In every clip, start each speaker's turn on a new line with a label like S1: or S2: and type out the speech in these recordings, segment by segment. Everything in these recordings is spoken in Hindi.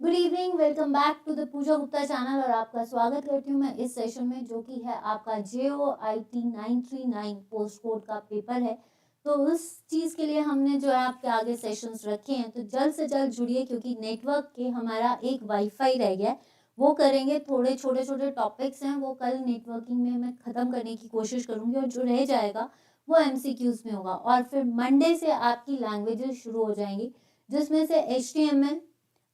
S1: Good evening, welcome back to the Pooja Gupta channel और आपका स्वागत करती हूँ मैं इस सेशन में, जो कि है आपका JOIT 939 पोस्ट कोड का पेपर है। तो उस चीज़ के लिए हमने जो है आपके आगे सेशंस रखे हैं, तो जल्द से जल्द जुड़िए क्योंकि नेटवर्क के हमारा एक वाईफाई रह गया है, वो करेंगे। थोड़े छोटे छोटे टॉपिक्स हैं, वो कल नेटवर्किंग में मैं ख़त्म करने की कोशिश करूँगी और जो रह जाएगा वो MCQs में होगा। और फिर मंडे से आपकी लैंग्वेजेस शुरू हो जाएंगी, जिसमें से HTML,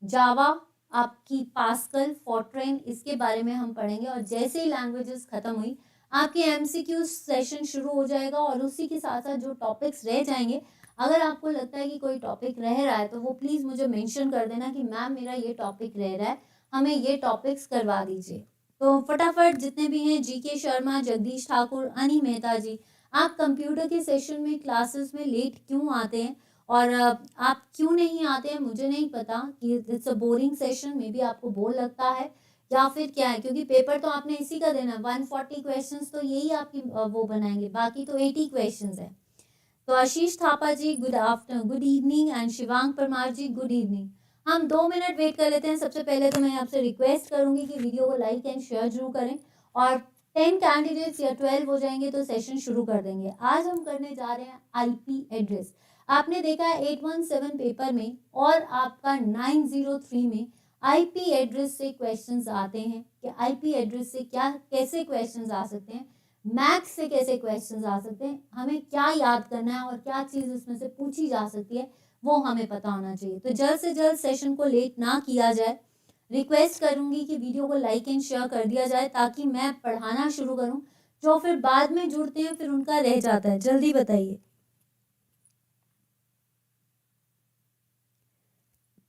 S1: जावा, आपकी पास्कल, फॉर्ट्रेन, इसके बारे में हम पढ़ेंगे। और जैसे ही लैंग्वेजेस खत्म हुई आपके MCQ सेशन शुरू हो जाएगा और उसी के साथ साथ जो टॉपिक्स रह जाएंगे, अगर आपको लगता है कि कोई टॉपिक रह रहा है तो वो प्लीज़ मुझे मेंशन कर देना कि मैम मेरा ये टॉपिक रह रहा है, हमें ये टॉपिक्स करवा दीजिए। तो फटाफट जितने भी हैं, GK शर्मा, जगदीश ठाकुर, अनी मेहता जी, आप कंप्यूटर के सेशन में क्लासेस में लेट क्यों आते हैं और आप क्यों नहीं आते हैं मुझे नहीं पता कि it's a boring session, may be आपको बोर लगता है या फिर क्या है, क्योंकि पेपर तो आपने इसी का देना है। 140 क्वेश्चंस तो यही आपकी वो बनाएंगे, बाकी तो 80 क्वेश्चंस है। तो Ashish Thapa ji good afternoon, good evening, and Shivang Parmar ji good evening. हम 2 मिनट वेट कर लेते हैं। सबसे पहले तो मैं आपसे रिक्वेस्ट करूंगी कि वीडियो को लाइक एंड शेयर जरूर करें और 10 कैंडिडेट्स या 12 हो जाएंगे तो सेशन शुरू कर देंगे। आज हम करने जा रहे हैं IP एड्रेस। आपने देखा है 817 पेपर में और आपका 903 में IP एड्रेस से क्वेश्चंस आते हैं कि IP एड्रेस से क्या कैसे क्वेश्चंस आ सकते हैं, मैथ्स से कैसे क्वेश्चंस आ सकते हैं, हमें क्या याद करना है और क्या चीज़ इसमें से पूछी जा सकती है, वो हमें पता होना चाहिए। तो जल्द से जल्द सेशन को लेट ना किया जाए। रिक्वेस्ट करूंगी कि वीडियो को लाइक एंड शेयर कर दिया जाए ताकि मैं पढ़ाना शुरू करूं। जो फिर बाद में जुड़ते हैं फिर उनका रह जाता है। जल्दी बताइए।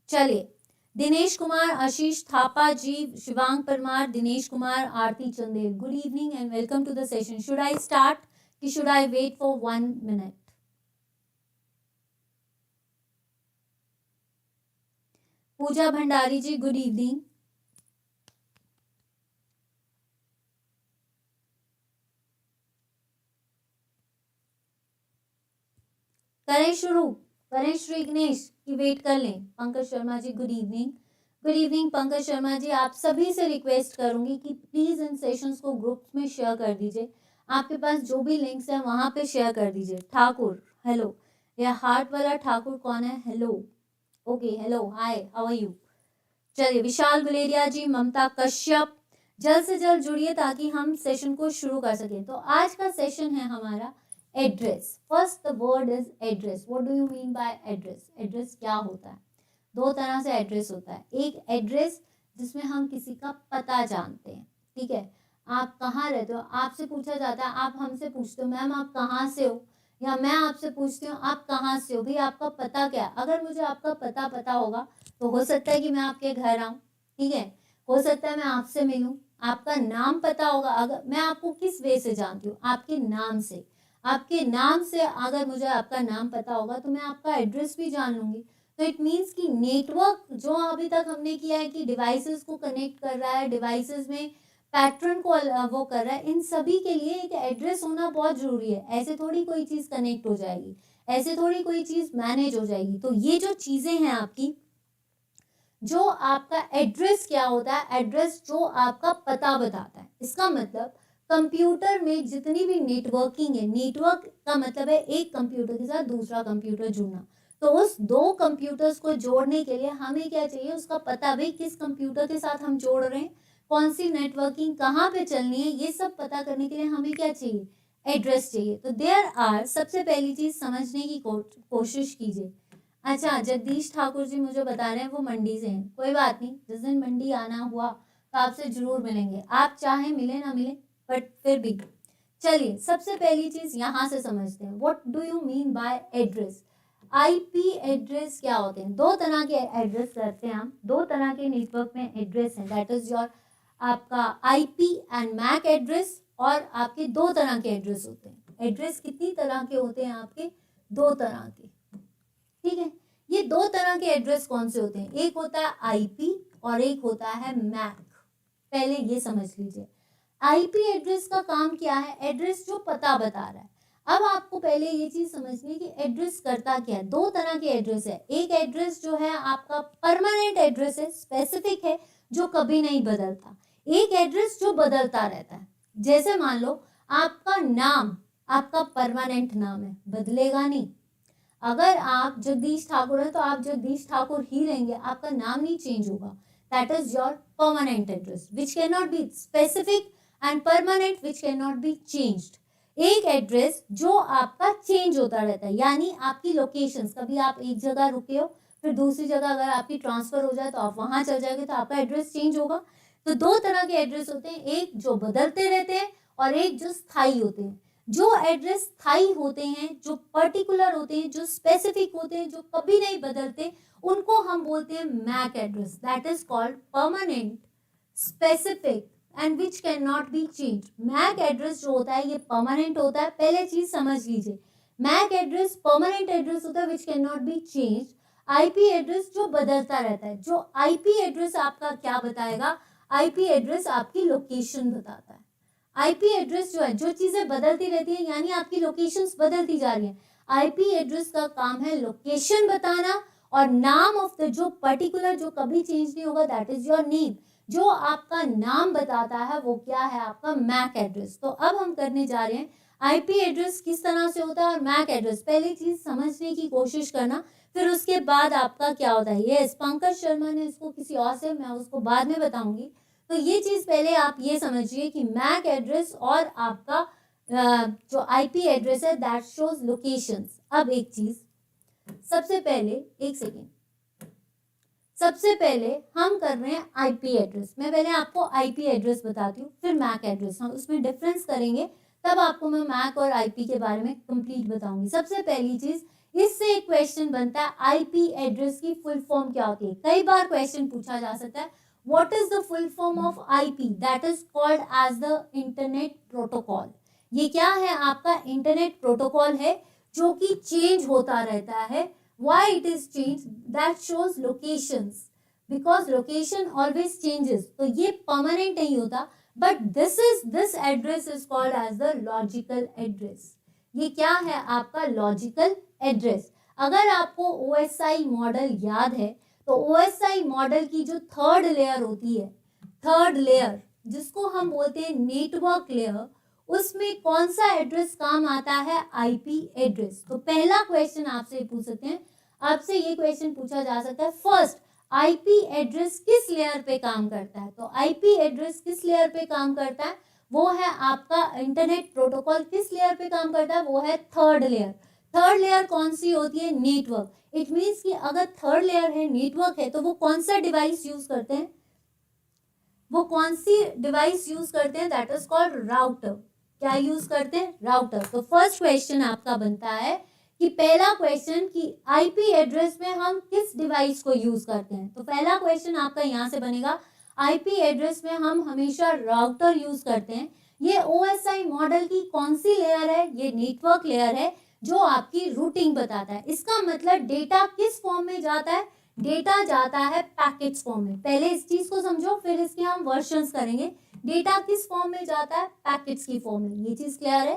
S1: चलिए, Dinesh Kumar, Ashish Thapa ji, Shivang Parmar, Dinesh Kumar, Aarti Chandel, good evening and welcome to the session. Should I start कि should I wait for 1 minute? Pooja Bhandari ji good evening. करें शुरू, करें श्री गणेश की वेट कर लें। Pankaj Sharma ji good evening. Good evening Pankaj Sharma ji. आप सभी से रिक्वेस्ट करूंगी कि प्लीज इन सेशंस को ग्रुप्स में शेयर कर दीजिए। आपके पास जो भी लिंक्स है वहां पे शेयर कर दीजिए। ठाकुर हेलो, यह हार्ट वाला ठाकुर कौन है? Hello, okay, hello, hi, how are you? चलिए, विशाल गुलेरिया जी, ममता कश्यप, जल्द से जल्द जुड़िए ताकि हम सेशन को शुरू कर सकें। तो आज का सेशन है हमारा address. First the word is address. What do you mean by address? Address क्या होता है? दो तरह से एड्रेस होता है। एक एड्रेस जिसमें हम किसी का पता जानते हैं, ठीक है। आप कहाँ रहते हो, आपसे पूछा जाता है, आप हमसे पूछते हो मैम आप कहाँ से हो, या मैं आपसे पूछती हूँ आप कहाँ से हो। भाई आपका पता क्या है? अगर मुझे आपका पता होगा तो हो सकता है कि मैं आपके घर आऊँ, ठीक है, हो सकता है मैं आपसे मिलूँ। आपका नाम पता होगा, अगर मैं आपको किस वे से जानती हूँ, आपके नाम से। आपके नाम से अगर मुझे आपका नाम पता होगा तो मैं आपका एड्रेस भी जान लूंगी। तो इट मीन्स कि नेटवर्क जो अभी तक हमने किया है कि डिवाइसेस को कनेक्ट कर रहा है, डिवाइसेस में पैटर्न को वो कर रहा है, इन सभी के लिए एक एड्रेस होना बहुत जरूरी है। ऐसे थोड़ी कोई चीज कनेक्ट हो जाएगी, ऐसे थोड़ी कोई चीज मैनेज हो जाएगी। तो ये जो चीजें हैं आपकी, जो आपका एड्रेस क्या होता है? एड्रेस जो आपका पता बताता है। इसका मतलब कंप्यूटर में जितनी भी नेटवर्किंग है, नेटवर्क का मतलब है एक कंप्यूटर के साथ दूसरा कंप्यूटर जुड़ना। तो उस दो कंप्यूटर्स को जोड़ने के लिए हमें क्या चाहिए? उसका पता। भाई किस कंप्यूटर के साथ हम जोड़ रहे हैं, कौन सी नेटवर्किंग कहाँ पे चलनी है, ये सब पता करने के लिए हमें क्या चाहिए? एड्रेस चाहिए। तो देयर आर, सबसे पहली चीज समझने की कोशिश कीजिए। अच्छा, जगदीश ठाकुर जी मुझे बता रहे हैं वो मंडी से हैं। कोई बात नहीं, जिस दिन मंडी आना हुआ तो आपसे जरूर मिलेंगे, आप चाहे मिले ना मिले, बट फिर भी। चलिए, सबसे पहली चीज यहां से समझते हैं, what do you mean by address? IP address क्या होते हैं? दो तरह के एड्रेस करते हैं हम, दो तरह के नेटवर्क में एड्रेस हैं। दैट इज योर आपका IP एंड मैक एड्रेस। और आपके दो तरह के एड्रेस होते हैं। एड्रेस कितनी तरह के होते हैं आपके? दो तरह के, ठीक है। ये दो तरह के एड्रेस कौन से होते हैं? एक होता है IP और एक होता है मैक। पहले ये समझ लीजिए, IP एड्रेस का काम क्या है? एड्रेस जो पता बता रहा है। अब आपको पहले ये चीज समझनी है कि एड्रेस करता क्या है। दो तरह के एड्रेस है। एक एड्रेस जो है आपका परमानेंट एड्रेस है, स्पेसिफिक है, जो कभी नहीं बदलता। एक एड्रेस जो बदलता रहता है। जैसे मान लो आपका नाम, आपका परमानेंट नाम है, बदलेगा नहीं। अगर आप जगदीश ठाकुर है तो आप जगदीश ठाकुर ही रहेंगे, आपका नाम नहीं चेंज होगा। That is your permanent address which can not be specific and permanent which can not be changed. एक एड्रेस जो आपका चेंज होता रहता है, यानी आपकी लोकेशंस, कभी आप एक जगह रुके हो फिर दूसरी जगह अगर आपकी ट्रांसफर हो जाए तो आप वहां चल जाओगे तो आपका एड्रेस चेंज होगा। तो दो तरह के एड्रेस होते हैं, एक जो बदलते रहते हैं और एक जो स्थायी होते हैं। जो एड्रेस स्थायी होते हैं, जो पर्टिकुलर होते हैं, जो स्पेसिफिक होते हैं, जो कभी नहीं बदलते, उनको हम बोलते हैं MAC address. That is called permanent, specific and which can not be change. MAC address जो होता है ये परमानेंट होता है। पहले चीज समझ लीजिए, मैक एड्रेस परमानेंट एड्रेस होता है विच can not be change. IP address जो बदलता रहता है। जो आईपी एड्रेस आपका क्या बताएगा? आईपी एड्रेस आपकी लोकेशन बताता है। आईपी एड्रेस जो है, जो चीजें बदलती रहती हैं, यानी आपकी लोकेशंस बदलती जा रही हैं। आईपी एड्रेस का काम है लोकेशन बताना, और नाम ऑफ द जो पर्टिकुलर जो कभी चेंज नहीं होगा, दैट इज योर नेम। जो आपका नाम बताता है वो क्या है? आपका मैक एड्रेस। तो अब हम करने जा रहे हैं आईपी एड्रेस किस तरह से होता है और मैक एड्रेस। पहली चीज समझने की कोशिश करना, फिर उसके बाद आपका क्या होता है। ये पंकज शर्मा ने इसको किसी और से, मैं उसको बाद में बताऊंगी। तो ये चीज पहले आप ये समझिए कि मैक एड्रेस और आपका जो आईपी एड्रेस है दैट शोज लोकेशंस। अब एक चीज, सबसे पहले एक सेकेंड, सबसे पहले हम कर रहे हैं आईपी एड्रेस। मैं पहले आपको आईपी एड्रेस बताती हूँ, फिर मैक एड्रेस, हम उसमें डिफरेंस करेंगे, तब आपको मैं मैक और आईपी के बारे में कंप्लीट बताऊंगी। सबसे पहली चीज, इससे एक क्वेश्चन बनता है आईपी एड्रेस की फुल फॉर्म क्या होती है। कई बार क्वेश्चन पूछा जा सकता है, what is the full form of IP? That is called as the internet protocol. ये क्या है? आपका इंटरनेट प्रोटोकॉल है जो कि चेंज होता रहता है। Why it is changed? That shows locations, because location always changes. तो ये permanent नहीं होता, but this address is called as the logical address. ये क्या है? आपका logical address. अगर आपको OSI मॉडल याद है तो OSI मॉडल की जो थर्ड लेयर होती है, थर्ड लेयर जिसको हम बोलते हैं नेटवर्क लेयर, उसमें कौन सा एड्रेस काम आता है? IP address. तो पहला क्वेश्चन आपसे पूछ सकते हैं, आपसे ये क्वेश्चन पूछा जा सकता है, फर्स्ट आईपी एड्रेस किस लेयर पे काम करता है? तो आईपी एड्रेस किस लेयर पे काम करता है? वो है आपका इंटरनेट प्रोटोकॉल। किस लेयर पे काम करता है? वो है थर्ड लेयर। थर्ड लेयर कौन सी होती है? नेटवर्क। इट मीन्स कि अगर थर्ड लेयर है, नेटवर्क है, तो वो कौन सा डिवाइस यूज करते हैं? वो कौन सी डिवाइस यूज करते हैं? That is called router. क्या यूज करते हैं? राउटर। तो फर्स्ट क्वेश्चन आपका बनता है कि पहला क्वेश्चन कि आईपी एड्रेस में हम किस डिवाइस को यूज करते हैं। तो पहला क्वेश्चन आपका यहां से बनेगा, आईपी एड्रेस में हम हमेशा राउटर यूज करते हैं। ये ओएसआई मॉडल की कौन सी लेयर है? ये नेटवर्क लेयर है जो आपकी रूटिंग बताता है। इसका मतलब डेटा किस फॉर्म में जाता है? डेटा जाता है पैकेट्स फॉर्म में। पहले इस चीज को समझो, फिर इसके हम वर्जन्स करेंगे। डेटा किस फॉर्म में जाता है? पैकेट्स की फॉर्म में। ये चीज क्लियर है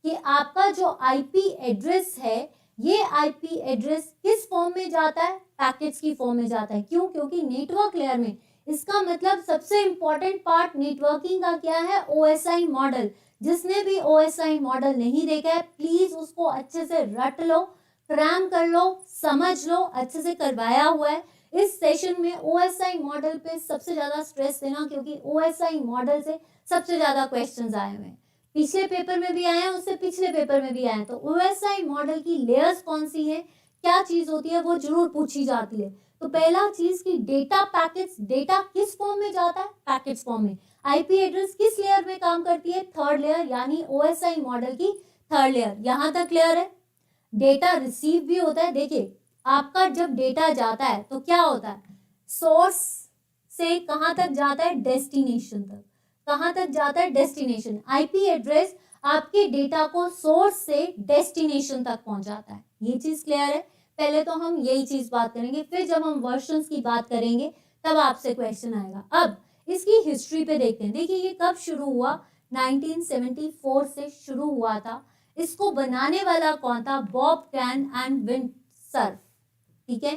S1: कि आपका जो आईपी एड्रेस है, ये आईपी एड्रेस किस फॉर्म में जाता है? पैकेट्स की फॉर्म में जाता है। क्यों? क्योंकि नेटवर्क लेयर में, इसका मतलब सबसे इंपॉर्टेंट पार्ट नेटवर्किंग का क्या है? OSI model. जिसने भी ओएसआई मॉडल नहीं देखा है, प्लीज उसको अच्छे से रट लो, क्रैम कर लो, समझ लो, अच्छे से करवाया हुआ है। इस सेशन में ओएसआई मॉडल पे सबसे ज्यादा स्ट्रेस देना, क्योंकि ओएसआई मॉडल से सबसे ज्यादा क्वेश्चंस आए हुए हैं। पिछले पेपर में भी आए हैं, उससे पिछले पेपर में भी आए हैं। तो ओएसआई मॉडल की लेयर्स कौन सी है, क्या चीज होती है, वो जरूर पूछी जाती है। तो पहला चीज की डेटा पैकेट्स, डेटा किस फॉर्म में जाता है? पैकेट्स फॉर्म में। आईपी एड्रेस किस लेयर में काम करती है? थर्ड लेयर, यानी ओएसआई मॉडल की थर्ड लेयर। यहां तक क्लियर है? डेटा रिसीव भी होता है। देखिए, आपका जब डेटा जाता है तो क्या होता है? सोर्स से कहां तक जाता है? डेस्टिनेशन तक। कहां तक जाता है? डेस्टिनेशन। आईपी एड्रेस आपके डेटा को सोर्स से डेस्टिनेशन तक पहुंचाता है। ये चीज क्लियर है? पहले तो हम यही चीज बात करेंगे, फिर जब हम वर्जन्स की बात करेंगे तब आपसे क्वेश्चन आएगा। अब इसकी हिस्ट्री पे देखते हैं। देखिए, ये कब शुरू हुआ? 1974 से शुरू हुआ था। इसको बनाने वाला कौन था? Bob can and Windsurf. ठीक है।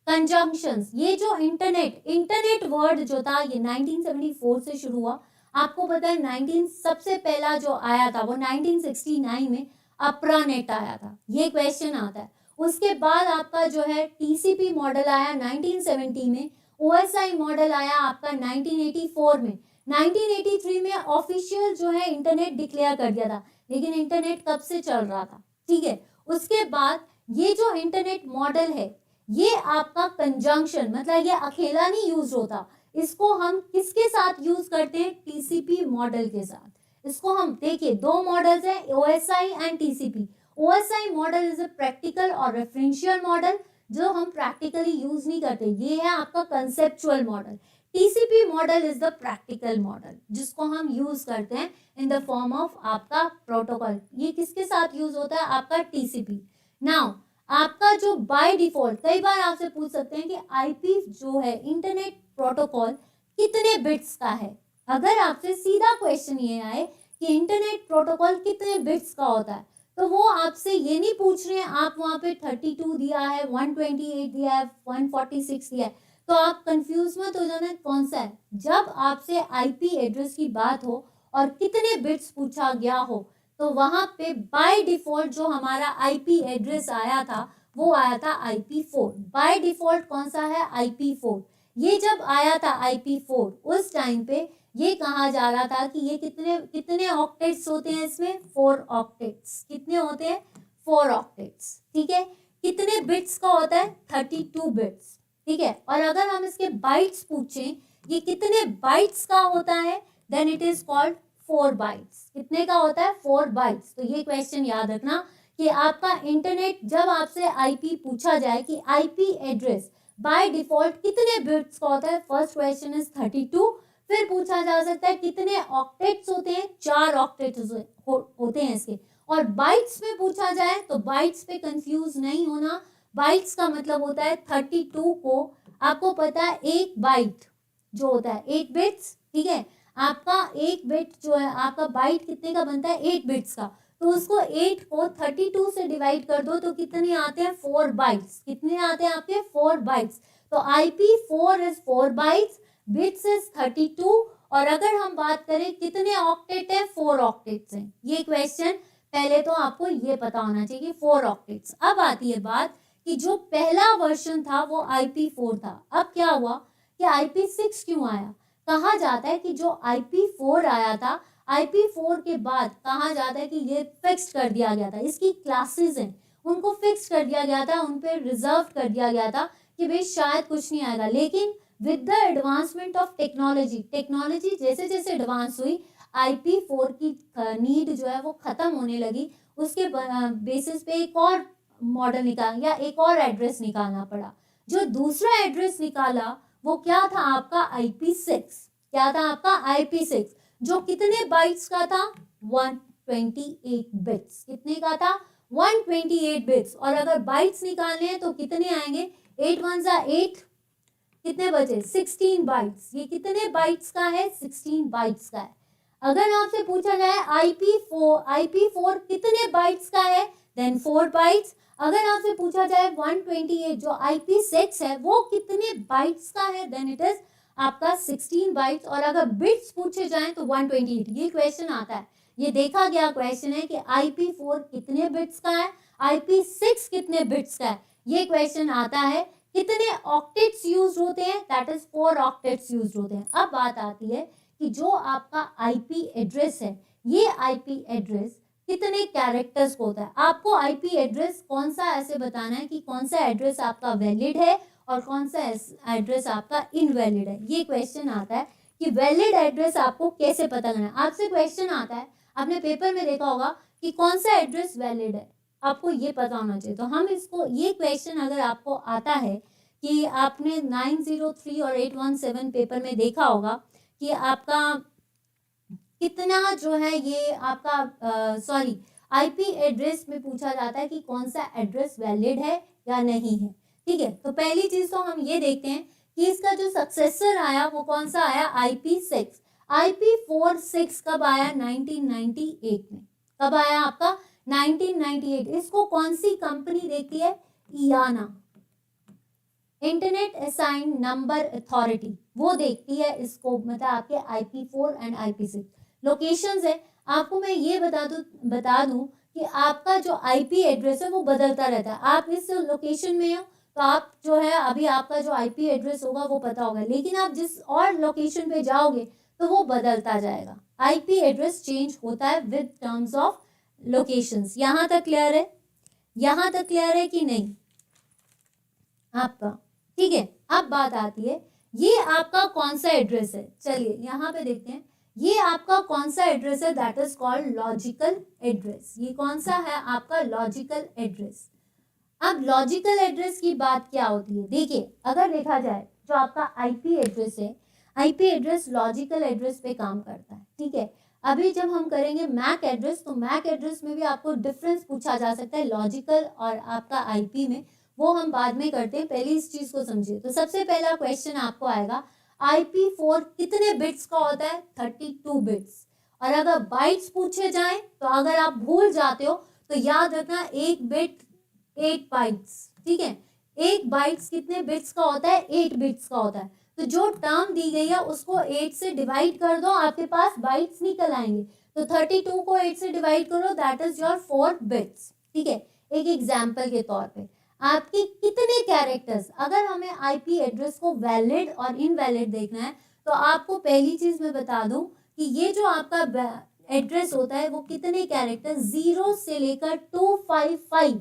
S1: कंजंक्शंस, ये जो इंटरनेट वर्ड जो था ये 1974 से शुरू हुआ। आपको पता है 19 सबसे पहला जो आया था वो 1969 में अप्रानेट आया था, ये क्वेश्चन आता है। उसके बाद आपका जो है टीसीपी मॉडल आया 1970 में, ओएसआई मॉडल आया आपका 1984 में। 1983 में ऑफिशियल जो है इंटरनेट डिक्लेयर कर दिया था, लेकिन इंटरनेट कब से चल रहा था? ठीक है। उसके बाद ये जो इंटरनेट मॉडल है ये आपका कंजंक्शन, मतलब ये अकेला नहीं यूज होता, इसको हम किसके साथ यूज करते हैं? टीसीपी मॉडल के साथ। इसको हम देखिए, दो मॉडल्स हैं, OSI and TCP. OSI model is a practical और रेफरेंशियल मॉडल जो हम प्रैक्टिकली यूज नहीं करते, ये है आपका conceptual model. TCP model is the practical model जिसको हम यूज करते हैं इन द फॉर्म ऑफ आपका प्रोटोकॉल। ये किसके साथ यूज होता है? आपका टीसीपी। नाउ आपका जो बाय डिफॉल्ट, कई बार आपसे पूछ सकते हैं कि आईपी जो है इंटरनेट प्रोटोकॉल कितने बिट्स का है। अगर आपसे सीधा क्वेश्चन ये आए कि इंटरनेट प्रोटोकॉल कितने बिट्स का होता है, तो वो आपसे ये नहीं पूछ रहे हैं, आप वहां पे 32 दिया है, 128 दिया है, 146 दिया है, तो आप कंफ्यूज मत हो जाना कौन सा है। जब आपसे आईपी एड्रेस की बात हो और कितने बिट्स पूछा गया हो, तो वहां पे बाय डिफॉल्ट जो हमारा आईपी एड्रेस आया था वो आया था IP4। बाय डिफॉल्ट कौन सा है? IP4। ये जब आया था IP4, उस टाइम पे ये कहा जा रहा था कि ये कितने कितने ऑक्टेट्स होते हैं इसमें? 4 ऑक्टेट्स। कितने होते हैं? 4 ऑक्टेट्स। ठीक है। कितने बिट्स का होता है? 32 बिट्स। ठीक है। और अगर हम इसके बाइट्स पूछें ये कितने बाइट्स का होता है, then it is called 4 bytes. कितने का होता है? 4 बाइट्स। तो ये क्वेश्चन याद रखना कि आपका इंटरनेट जब आपसे आईपी पूछा जाए कि आईपी एड्रेस बाय डिफॉल्ट कितने बिट्स का होता है, फर्स्ट क्वेश्चन इज 32। फिर पूछा जा सकता है कितने ऑक्टेट्स होते हैं? 4 ऑक्टेट्स होते हैं इसके। और बाइट्स में पूछा जाए तो बाइट्स पे कंफ्यूज नहीं होना, बाइट्स का मतलब होता है 32 को, आपको पता है एक बाइट जो होता है 8 बिट्स। ठीक है। आपका एक बिट जो है, आपका बाइट कितने का बनता है? 8 बिट्स का। तो उसको 8 को 32 से डिवाइड कर दो तो कितने आते हैं? 4 बाइट्स। कितने आते हैं आपके? 4 बाइट्स। तो IP4 is 4 bytes, bits is 32। और अगर हम बात करें कितने ऑक्टेट है? 4 ऑक्टेट्स हैं। ये क्वेश्चन पहले तो आपको ये पता होना चाहिए 4 ऑक्टेट्स। अब आती है बात कि जो पहला वर्जन था वो IP4 था। अब क्या हुआ कि IP6 क्यों आया? कहा जाता है कि जो IP4 आया था, IP4 के बाद कहा जाता है कि ये फिक्स कर दिया गया था, इसकी क्लासेस हैं उनको फिक्स कर दिया गया था, उन पे रिजर्व कर दिया गया था कि भाई शायद कुछ नहीं आएगा। लेकिन with the advancement of technology जैसे जैसे एडवांस हुई, IP4 की नीड जो है वो खत्म होने लगी। उसके बेसिस पे एक और मॉडल निकाल या एक और एड्रेस निकालना पड़ा। जो दूसरा एड्रेस निकाला वो क्या था? आपका IP6। क्या था आपका? IP6, जो कितने बाइट्स का था? 128 बिट्स। कितने का था? 128 बिट्स। और अगर बाइट्स निकालने हैं तो कितने आएंगे? 8 1 जा 8, कितने बचे? 16 बाइट्स। ये कितने बाइट्स का है? 16 बाइट्स का है। अगर आपसे पूछा जाए IP4 कितने बाइट्स का है, देन 4 बाइट्स। अगर आपसे पूछा जाए 128 जो IP6 है वो कितने बाइट्स का है, देन इट इज आपका 16 बाइट्स। और अगर बिट्स पूछे जाएं तो 128। ये क्वेश्चन आता है, ये देखा गया क्वेश्चन है कि IP4 कितने बिट्स का है, IP6 कितने बिट्स का है। ये क्वेश्चन आता है। कितने ऑक्टेट्स यूज होते हैं, दैट इज 4 ऑक्टेट्स यूज होते हैं। अब बात आती है कि जो आपका आईपी एड्रेस है, ये आईपी एड्रेस कितने कैरेक्टर्स को होता है। आपको आईपी एड्रेस कौन सा ऐसे बताना है कि कौन सा एड्रेस आपका वैलिड है और कौन सा एड्रेस आपका इनवैलिड है। ये क्वेश्चन आता है कि वैलिड एड्रेस आपको कैसे पता करना है। आपसे क्वेश्चन आता है, आपने पेपर में देखा होगा कि कौन सा एड्रेस वैलिड है, आपको ये पता होना चाहिए। तो हम इसको, ये क्वेश्चन अगर आपको आता है कि आपने 903 और 817 पेपर में देखा होगा कि आपका कितना जो है ये आपका सॉरी आईपी एड्रेस में पूछा जाता है कि कौन सा एड्रेस वैलिड है या नहीं है। ठीक है। तो पहली चीज तो हम ये देखते हैं कि इसका जो सक्सेसर आया वो कौन सा आया? IP6। IP4 6 कब आया? 1998 में। कब आया आपका? 1998। इसको कौन सी कंपनी देखती है? IANA, internet assign number authority, वो देखती है इसको, मतलब आपके IP4 एंड IP6 लोकेशंस है। आपको मैं ये बता दूं कि आपका जो IP एड्रेस है वो बदलता रहता है। आप इस लोकेशन में हो तो आप जो है अभी आपका जो IP एड्रेस होगा वो पता होगा, लेकिन आप जिस और लोकेशन पे जाओगे तो वो बदलता जाएगा। IP एड्रेस चेंज होता है विद टर्म्स ऑफ लोकेशंस। यहां तक क्लियर है? यहां तक क्लियर है कि नहीं आपका? ठीक है, अब बात आती है ये आपका कौन सा एड्रेस है। चलिए यहाँ पे देखते हैं ये आपका कौन सा एड्रेस है, that is called logical address. ये कौन सा है आपका? Logical address. अब लॉजिकल एड्रेस की बात क्या होती है? देखिए, अगर देखा जाए जो आपका IP एड्रेस है, IP एड्रेस लॉजिकल एड्रेस पे काम करता है। ठीक है, अभी जब हम करेंगे मैक एड्रेस तो मैक एड्रेस में भी आपको डिफरेंस पूछा जा सकता है लॉजिकल और आपका IP में, वो हम बाद में करते हैं, पहले इस चीज को समझिए। तो सबसे पहला क्वेश्चन आपको आएगा IP4 कितने बिट्स का होता है? 32 बिट्स। और अगर बाइट्स पूछे जाएं तो अगर आप भूल जाते हो तो याद रखना एक बिट 8 बाइट्स। ठीक है, एक बाइट्स कितने बिट्स का होता है? 8 बिट्स का होता है। तो जो टर्म दी गई है उसको 8 से डिवाइड कर दो, आपके पास बाइट्स निकल आएंगे। तो 32 को 8 से डिवाइड करो, दैट इज योर 4 बिट्स। ठीक है, एक एग्जाम्पल के तौर पे आपके कितने कैरेक्टर्स, अगर हमें IP एड्रेस को वैलिड और इनवैलिड देखना है तो आपको पहली चीज मैं बता दूं कि ये जो आपका एड्रेस होता है वो कितने कैरेक्टर 0 से लेकर 255,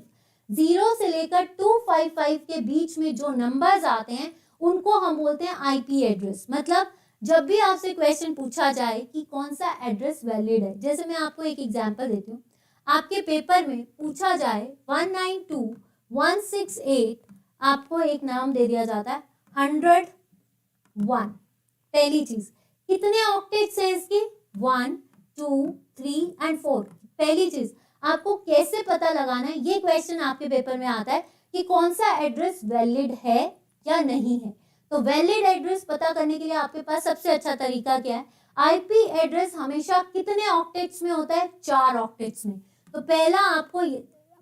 S1: 0 से लेकर 255 के बीच में जो नंबर्स आते हैं उनको हम बोलते हैं IP एड्रेस। मतलब जब भी आपसे क्वेश्चन पूछा जाए कि कौन सा एड्रेस वैलिड है, जैसे मैं आपको एक एग्जांपल देती हूँ, आपके पेपर में पूछा जाए 192.168, आपको एक नाम दे दिया जाता है 101। पहली चीज कितने ऑक्टेट्स हैं इसके? 1, 2, 3 एंड 4। पहली चीज आपको कैसे पता लगाना है, ये क्वेश्चन आपके पेपर में आता है कि कौन सा एड्रेस वैलिड है या नहीं है। तो वैलिड एड्रेस पता करने के लिए आपके पास सबसे अच्छा तरीका क्या है? IP एड्रेस हमेशा कितने ऑक्टेट्स में होता है? 4 ऑक्टेट्स में। तो पहला आपको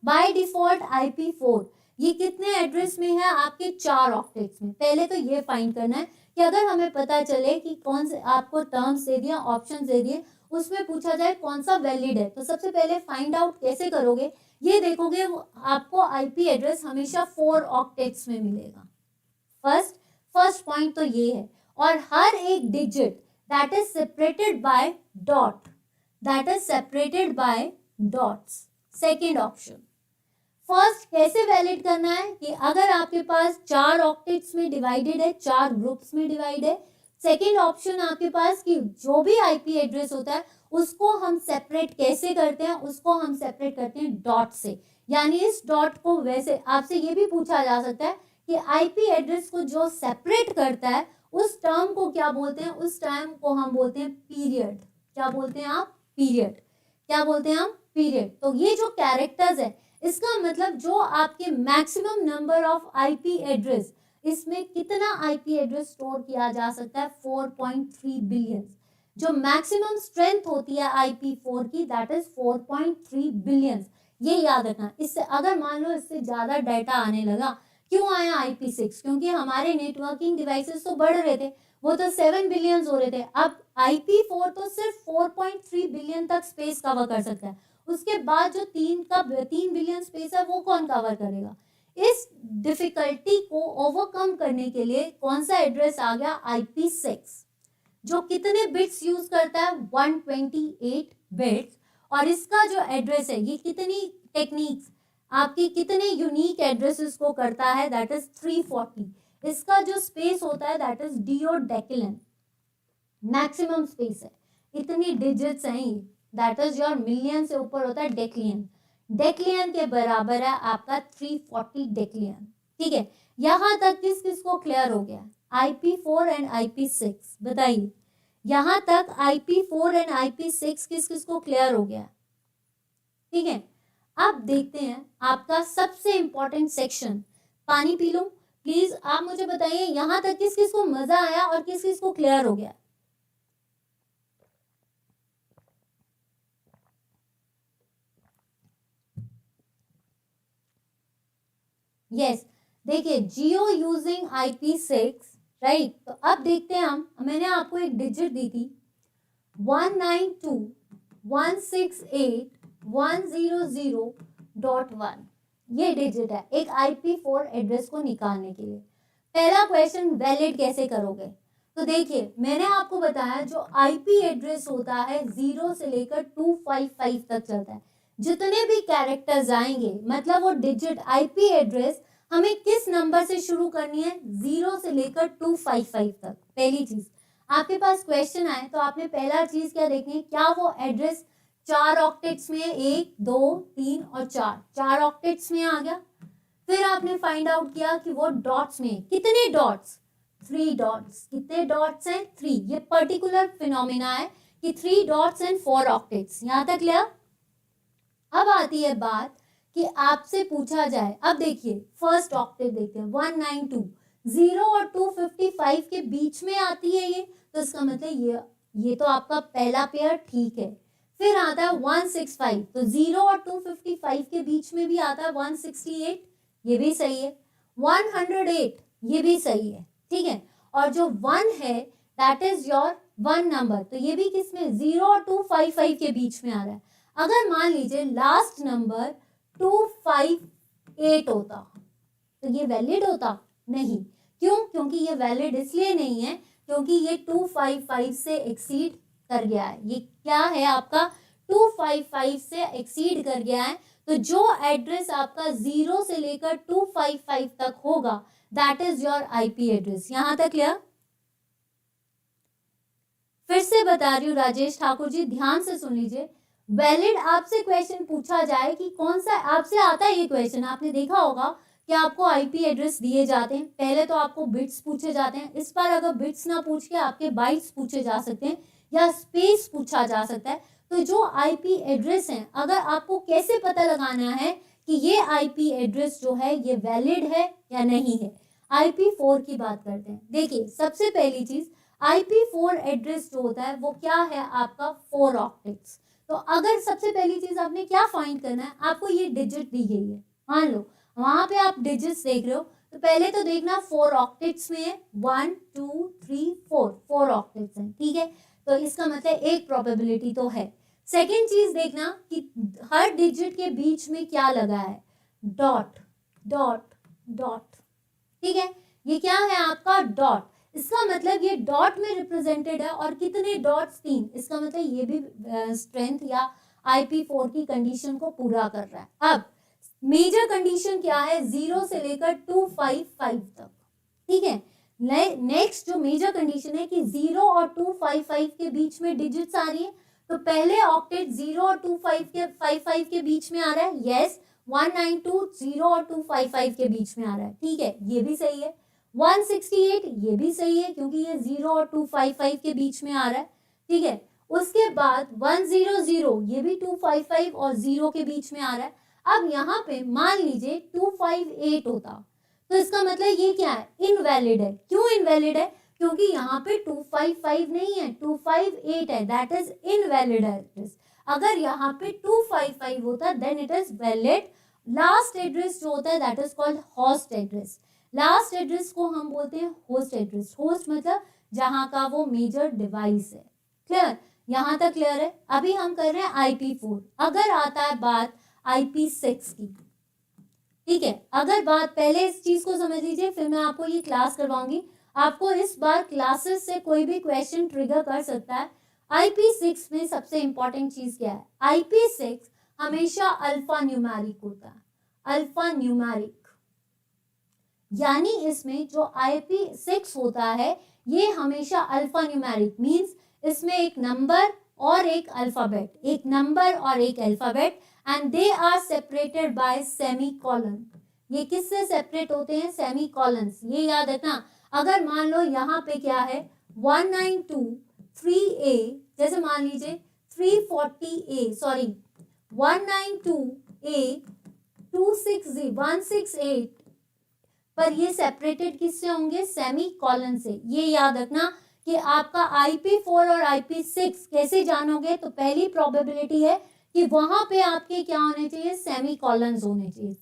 S1: बाय डिफॉल्ट IP4 ये कितने एड्रेस में है? आपके 4 ऑक्टेट्स में। पहले तो ये फाइंड करना है कि अगर हमें पता चले कि कौन से आपको टर्म्स दे दिया, ऑप्शन दे दिए, उसमें पूछा जाए कौन सा वैलिड है, तो सबसे पहले फाइंड आउट कैसे करोगे? ये देखोगे आपको IP एड्रेस हमेशा 4 ऑक्टेट्स में मिलेगा। फर्स्ट पॉइंट तो ये है। और हर एक digit that is separated by dot, that is separated by dots. Second option. First कैसे वैलिड करना है कि अगर आपके पास 4 ऑक्टेट्स में डिवाइडेड है, 4 ग्रुप्स में डिवाइड है। सेकेंड ऑप्शन आपके पास कि जो भी IP एड्रेस होता है उसको हम सेपरेट कैसे करते हैं? उसको हम सेपरेट करते हैं डॉट से। यानी इस डॉट को, वैसे आपसे ये भी पूछा जा सकता है कि IP एड्रेस को जो सेपरेट करता है उस टर्म को क्या बोलते हैं? उस टर्म को हम बोलते हैं पीरियड। क्या बोलते हैं आप? पीरियड। क्या बोलते हैं हम? पीरियड। तो ये जो कैरेक्टर्स है, इसका मतलब जो आपके maximum number of IP address, इसमें कितना IP एड्रेस स्टोर किया जा सकता है? 4.3 बिलियन। जो मैक्सिमम स्ट्रेंथ होती है IP4 की, दैट इज 4.3 बिलियन। ये याद रखना। इससे अगर मान लो इससे ज्यादा डाटा आने लगा, क्यों आया IP6? क्योंकि हमारे नेटवर्किंग डिवाइसेस तो बढ़ रहे थे, वो तो 7 बिलियन हो रहे थे। अब IP4 तो सिर्फ 4.3 बिलियन तक स्पेस कवर कर सकता है, उसके बाद जो 3 बिलियन स्पेस है वो कौन कवर करेगा? इस डिफिकल्टी को ओवरकम करने के लिए कौन सा एड्रेस आ गया? IP6, जो कितने बिट्स यूज करता है? 128 बिट्स। और इसका जो एड्रेस है, ये कितनी टेक्निक्स, आपकी कितने यूनिक एड्रेसेस को करता है? That is 340। इसका जो स्पेस होता है दैट इज डिओडेकेलन, मैक्सिमम स्पेस है। इतनी डिजिट्स हैं ये, दैट इज योर मिलियन से ऊपर होता है डेक्लियन। डेक्लियन के बराबर है आपका 340 डेक्लियन। ठीक है, यहां तक किस किस को क्लियर हो गया? IP4 एंड IP6 बताइए। यहां तक IP4 एंड IP6 किस किस को क्लियर हो गया? ठीक है, अब देखते हैं आपका सबसे इंपॉर्टेंट सेक्शन। पानी पी लो प्लीज। आप मुझे बताइए यहां तक किस किस को मजा आया और किस किस को क्लियर हो गया? यस, देखिए जियो यूजिंग IP6, राइट। तो अब देखते हैं हम, मैंने आपको एक डिजिट दी थी 192.168.100.1, ये डिजिट है एक IP4 एड्रेस को निकालने के लिए। पहला क्वेश्चन, वैलिड कैसे करोगे? तो देखिए मैंने आपको बताया जो IP एड्रेस होता है 0 से लेकर 255 तक चलता है। जितने भी कैरेक्टर्स आएंगे, मतलब वो डिजिट IP एड्रेस हमें किस नंबर से शुरू करनी है? 0 से लेकर 255 तक। पहली चीज, आपके पास क्वेश्चन आए तो आपने पहला चीज क्या देखनी है, क्या वो एड्रेस 4 ऑक्टेट्स में, 1 2 3 और 4 ऑक्टेट्स में आ गया। फिर आपने फाइंड आउट किया कि वो डॉट्स में, कितने डॉट्स? 3 डॉट्स। कितने डॉट्स हैं? 3। ये पर्टिकुलर फिनोमिना है कि 3 डॉट्स एंड 4 ऑक्टेट्स। यहां तक क्लियर? अब आती है बात कि आपसे पूछा जाए, अब देखिए फर्स्ट ऑक्टेट देखते हैं 192, 0 और 255 के बीच में आती है ये, तो इसका मतलब ये तो आपका पहला पेयर ठीक है। फिर आता है 165, तो 0 और 255 के बीच में भी आता है 168, ये भी सही है। 108, ये भी सही है, ठीक है। और जो 1 है दैट इज योर 1 नंबर, तो ये भी किसमें? 0 और 255 के बीच में आ रहा है। अगर मान लीजिए लास्ट नंबर 258 होता तो ये वैलिड होता? नहीं। क्यों? क्योंकि ये वैलिड इसलिए नहीं है क्योंकि ये 255 से एक्सीड कर गया है। ये क्या है आपका? 255 से एक्सीड कर गया है। तो जो एड्रेस आपका 0 से लेकर 255 तक होगा that is your IP address. यहां तक क्लियर? फिर से बता रही हूँ राजेश ठाकुर जी, ध्यान से सुन लीजिए। वैलिड आपसे क्वेश्चन पूछा जाए कि कौन सा, आपसे आता है ये क्वेश्चन, आपने देखा होगा कि आपको IP एड्रेस दिए जाते हैं। पहले तो आपको बिट्स पूछे जाते हैं, इस बार अगर बिट्स ना पूछ के आपके बाइट्स पूछे जा सकते हैं या स्पेस पूछा जा सकता है। तो जो IP एड्रेस है, अगर आपको कैसे पता लगाना है कि ये IP एड्रेस जो है ये वैलिड है या नहीं है, IP4 की बात करते हैं। देखिए सबसे पहली चीज, IP4 एड्रेस जो होता है वो क्या है आपका? 4 ऑक्टेट्स। तो अगर सबसे पहली चीज आपने क्या फाइंड करना है, आपको ये डिजिट दी गई है, मान लो वहां पे आप डिजिट्स देख रहे हो, तो पहले तो देखना 4 ऑक्टेट्स में है, 1 2 3 4 ऑक्टेट्स हैं, ठीक है। तो इसका मतलब एक प्रोबेबिलिटी तो है। सेकेंड चीज देखना कि हर डिजिट के बीच में क्या लगा है? डॉट डॉट डॉट, ठीक है। ये क्या है आपका? डॉट। इसका मतलब ये डॉट में रिप्रेजेंटेड है, और कितने डॉट्स? 3। इसका मतलब ये भी स्ट्रेंथ या IP4 की कंडीशन को पूरा कर रहा है। अब मेजर कंडीशन क्या है? 0 से लेकर 255 तक, ठीक है। नेक्स्ट जो मेजर कंडीशन है कि 0 और 255 के बीच में डिजिट्स आ रही है, तो पहले ऑक्टेट 0 और 255 के बीच में आ रहा है, यस। 192 0 और 255 के बीच में आ रहा है, ठीक है, ये भी सही है। 168 ये भी सही है क्योंकि ये 0 और 255 के बीच में आ रहा है, ठीक है। उसके बाद 100 ये भी 255 और 0 के बीच में आ रहा है। अब यहाँ पे मान लीजिए 258 होता, तो इसका मतलब ये क्या है? इनवैलिड है। क्यों इनवैलिड है? क्योंकि यहाँ पे 255 नहीं है, 258 है, दैट इज इनवैलिड एड्रेस। अगर यहाँ पे 255 होता then it is valid. Last address जो होता है that is called host address. Last address को हम बोलते हैं होस्ट एड्रेस। होस्ट मतलब जहां का वो मेजर डिवाइस है। क्लियर? यहां तक क्लियर है? अभी हम कर रहे हैं IP4। अगर आता है बात IP6 की, ठीक है। अगर बात, पहले इस चीज को समझ लीजिए फिर मैं आपको ये क्लास करवाऊंगी। आपको इस बार क्लासेस से कोई भी क्वेश्चन ट्रिगर कर सकता है। IP6 में सबसे इंपॉर्टेंट चीज क्या है? IP6 हमेशा अल्फा न्यूमेरिक होता है, अल्फा न्यूमेरिक। यानी इसमें जो IP6 होता है ये हमेशा अल्फा न्यूमेरिक मींस इसमें एक नंबर और एक अल्फाबेट, एक नंबर और एक alphabet, and they are separated by semicolon. ये किससे सेपरेट होते हैं? सेमीकोलंस। ये याद रखना। अगर मान लो यहाँ पे क्या है 192.3a, जैसे मान लीजिए 340a, सॉरी 192a 168, पर ये सेपरेटेड किससे होंगे? सेमीकोलन से। ये याद रखना कि आपका IP4 और IP6 कैसे जानोगे? तो पहली प्रोबेबिलिटी है कि वहां पे आपके क्या होने चाहिए? सेमीकोलंस होने चाहिए।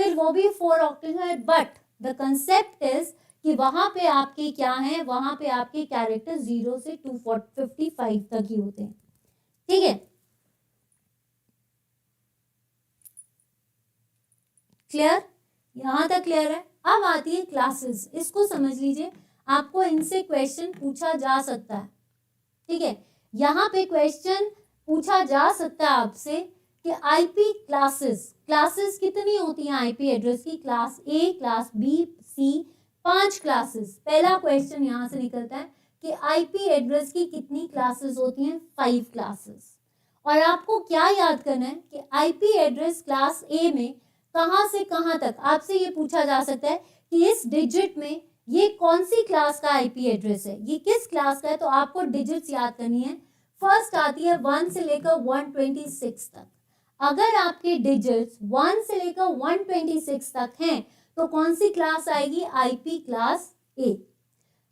S1: फिर वो भी 4 ऑक्टेट है, बट द कंसेप्ट इज कि वहां पे आपके क्या है, वहां पे आपके कैरेक्टर 0 से 255 तक ही होते हैं। ठीक है, क्लियर, यहां तक क्लियर है। अब आती है क्लासेस, इसको समझ लीजिए, आपको इनसे क्वेश्चन पूछा जा सकता है। ठीक है, यहाँ पे क्वेश्चन पूछा जा सकता है आपसे कि आईपी क्लासेस, क्लासेस कितनी होती हैं आईपी एड्रेस की, class A, class B, C, 5 classes. पहला क्वेश्चन यहाँ से निकलता है कि आईपी एड्रेस की कितनी क्लासेस होती हैं, 5 क्लासेस। और आपको क्या याद करना है कि आईपी एड्रेस क्लास ए में कहां से कहां तक, आपसे ये पूछा जा सकता है कि इस डिजिट में ये कौन सी क्लास का आईपी एड्रेस है, ये किस क्लास का है, तो आपको डिजिट्स याद करनी है। फर्स्ट आती है 1 से लेकर 126 तक। अगर आपके डिजिट्स 1 से लेकर 126 तक हैं तो कौन सी क्लास आएगी, आईपी क्लास ए।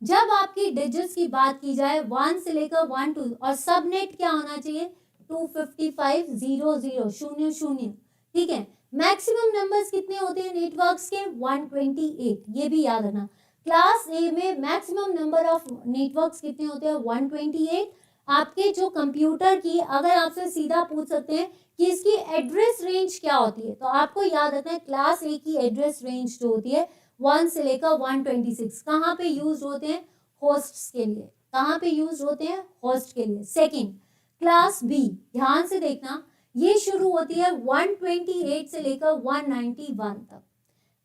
S1: जब आपकी डिजिट्स की बात की जाए 1 से लेकर 12 और सबनेट क्या होना चाहिए, 255.00.00। ठीक है, मैक्सिमम नंबर्स कितने होते हैं नेटवर्क्स के, 128, ये भी याद रखना। क्लास ए में मैक्सिमम नंबर ऑफ नेटवर्क्स कितने होते हैं, 128। आपके जो कंप्यूटर की, अगर आपसे सीधा पूछ सकते हैं कि इसकी एड्रेस रेंज क्या होती है, तो आपको याद रखना है क्लास ए की एड्रेस रेंज जो होती है 1 से लेकर 126। कहाँ पे यूज होते हैं, होस्ट्स के लिए, कहाँ पे यूज होते हैं, होस्ट के लिए। सेकंड, क्लास बी, ध्यान से देखना, ये शुरू होती है 128 से लेकर 191 तक।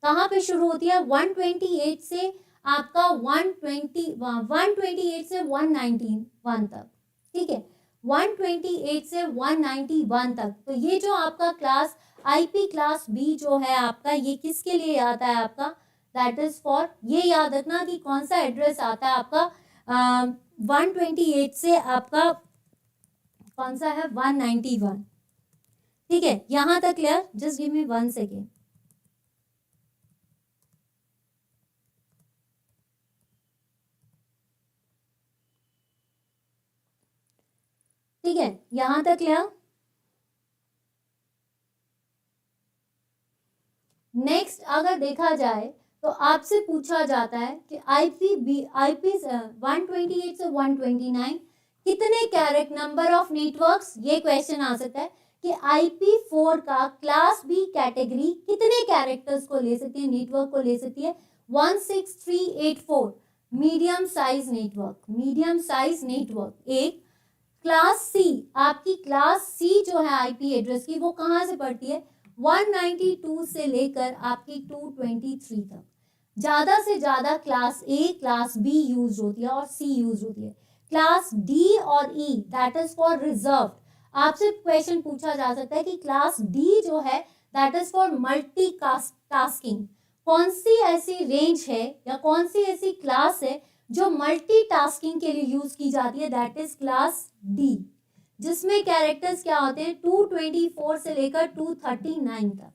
S1: कहाँ पे शुरू होती है, 128 से आपका 128 से 191 तक। ठीक है, 128 से 191 तक। तो ये जो आपका क्लास आईपी क्लास बी जो है आपका, ये किसके लिए आता है आपका, दैट इज फॉर, ये याद रखना कि कौन सा एड्रेस आता है आपका 128 से आपका कौन सा है, 191। ठीक है, यहां तक clear, just give me 1 second. ठीक है, यहां तक क्लियर। नेक्स्ट अगर देखा जाए तो आपसे पूछा जाता है कि आईपी 128 से 129 कितने कैरेक्टर, नंबर ऑफ नेटवर्क्स, ये क्वेश्चन आ सकता है कि IP4 का क्लास बी कैटेगरी कितने कैरेक्टर्स को ले सकती है, नेटवर्क को ले सकती है, 16384 medium size network, medium size network. एक क्लास सी, आपकी क्लास सी जो है आईपी एड्रेस की, वो कहां से पड़ती है, 192 से लेकर आपकी 223 तक। ज्यादा से ज्यादा class A, class B use होती है और सी यूज होती है। क्लास डी और ई दैट इज फॉर रिजर्व। आपसे क्वेश्चन पूछा जा सकता है कि क्लास डी जो है that is for multi tasking. कौन सी ऐसी रेंज है या कौन सी ऐसी क्लास है जो मल्टीटास्किंग के लिए यूज की जाती है, दैट इज क्लास डी, जिसमें कैरेक्टर्स क्या होते हैं 224 से लेकर 239 तक।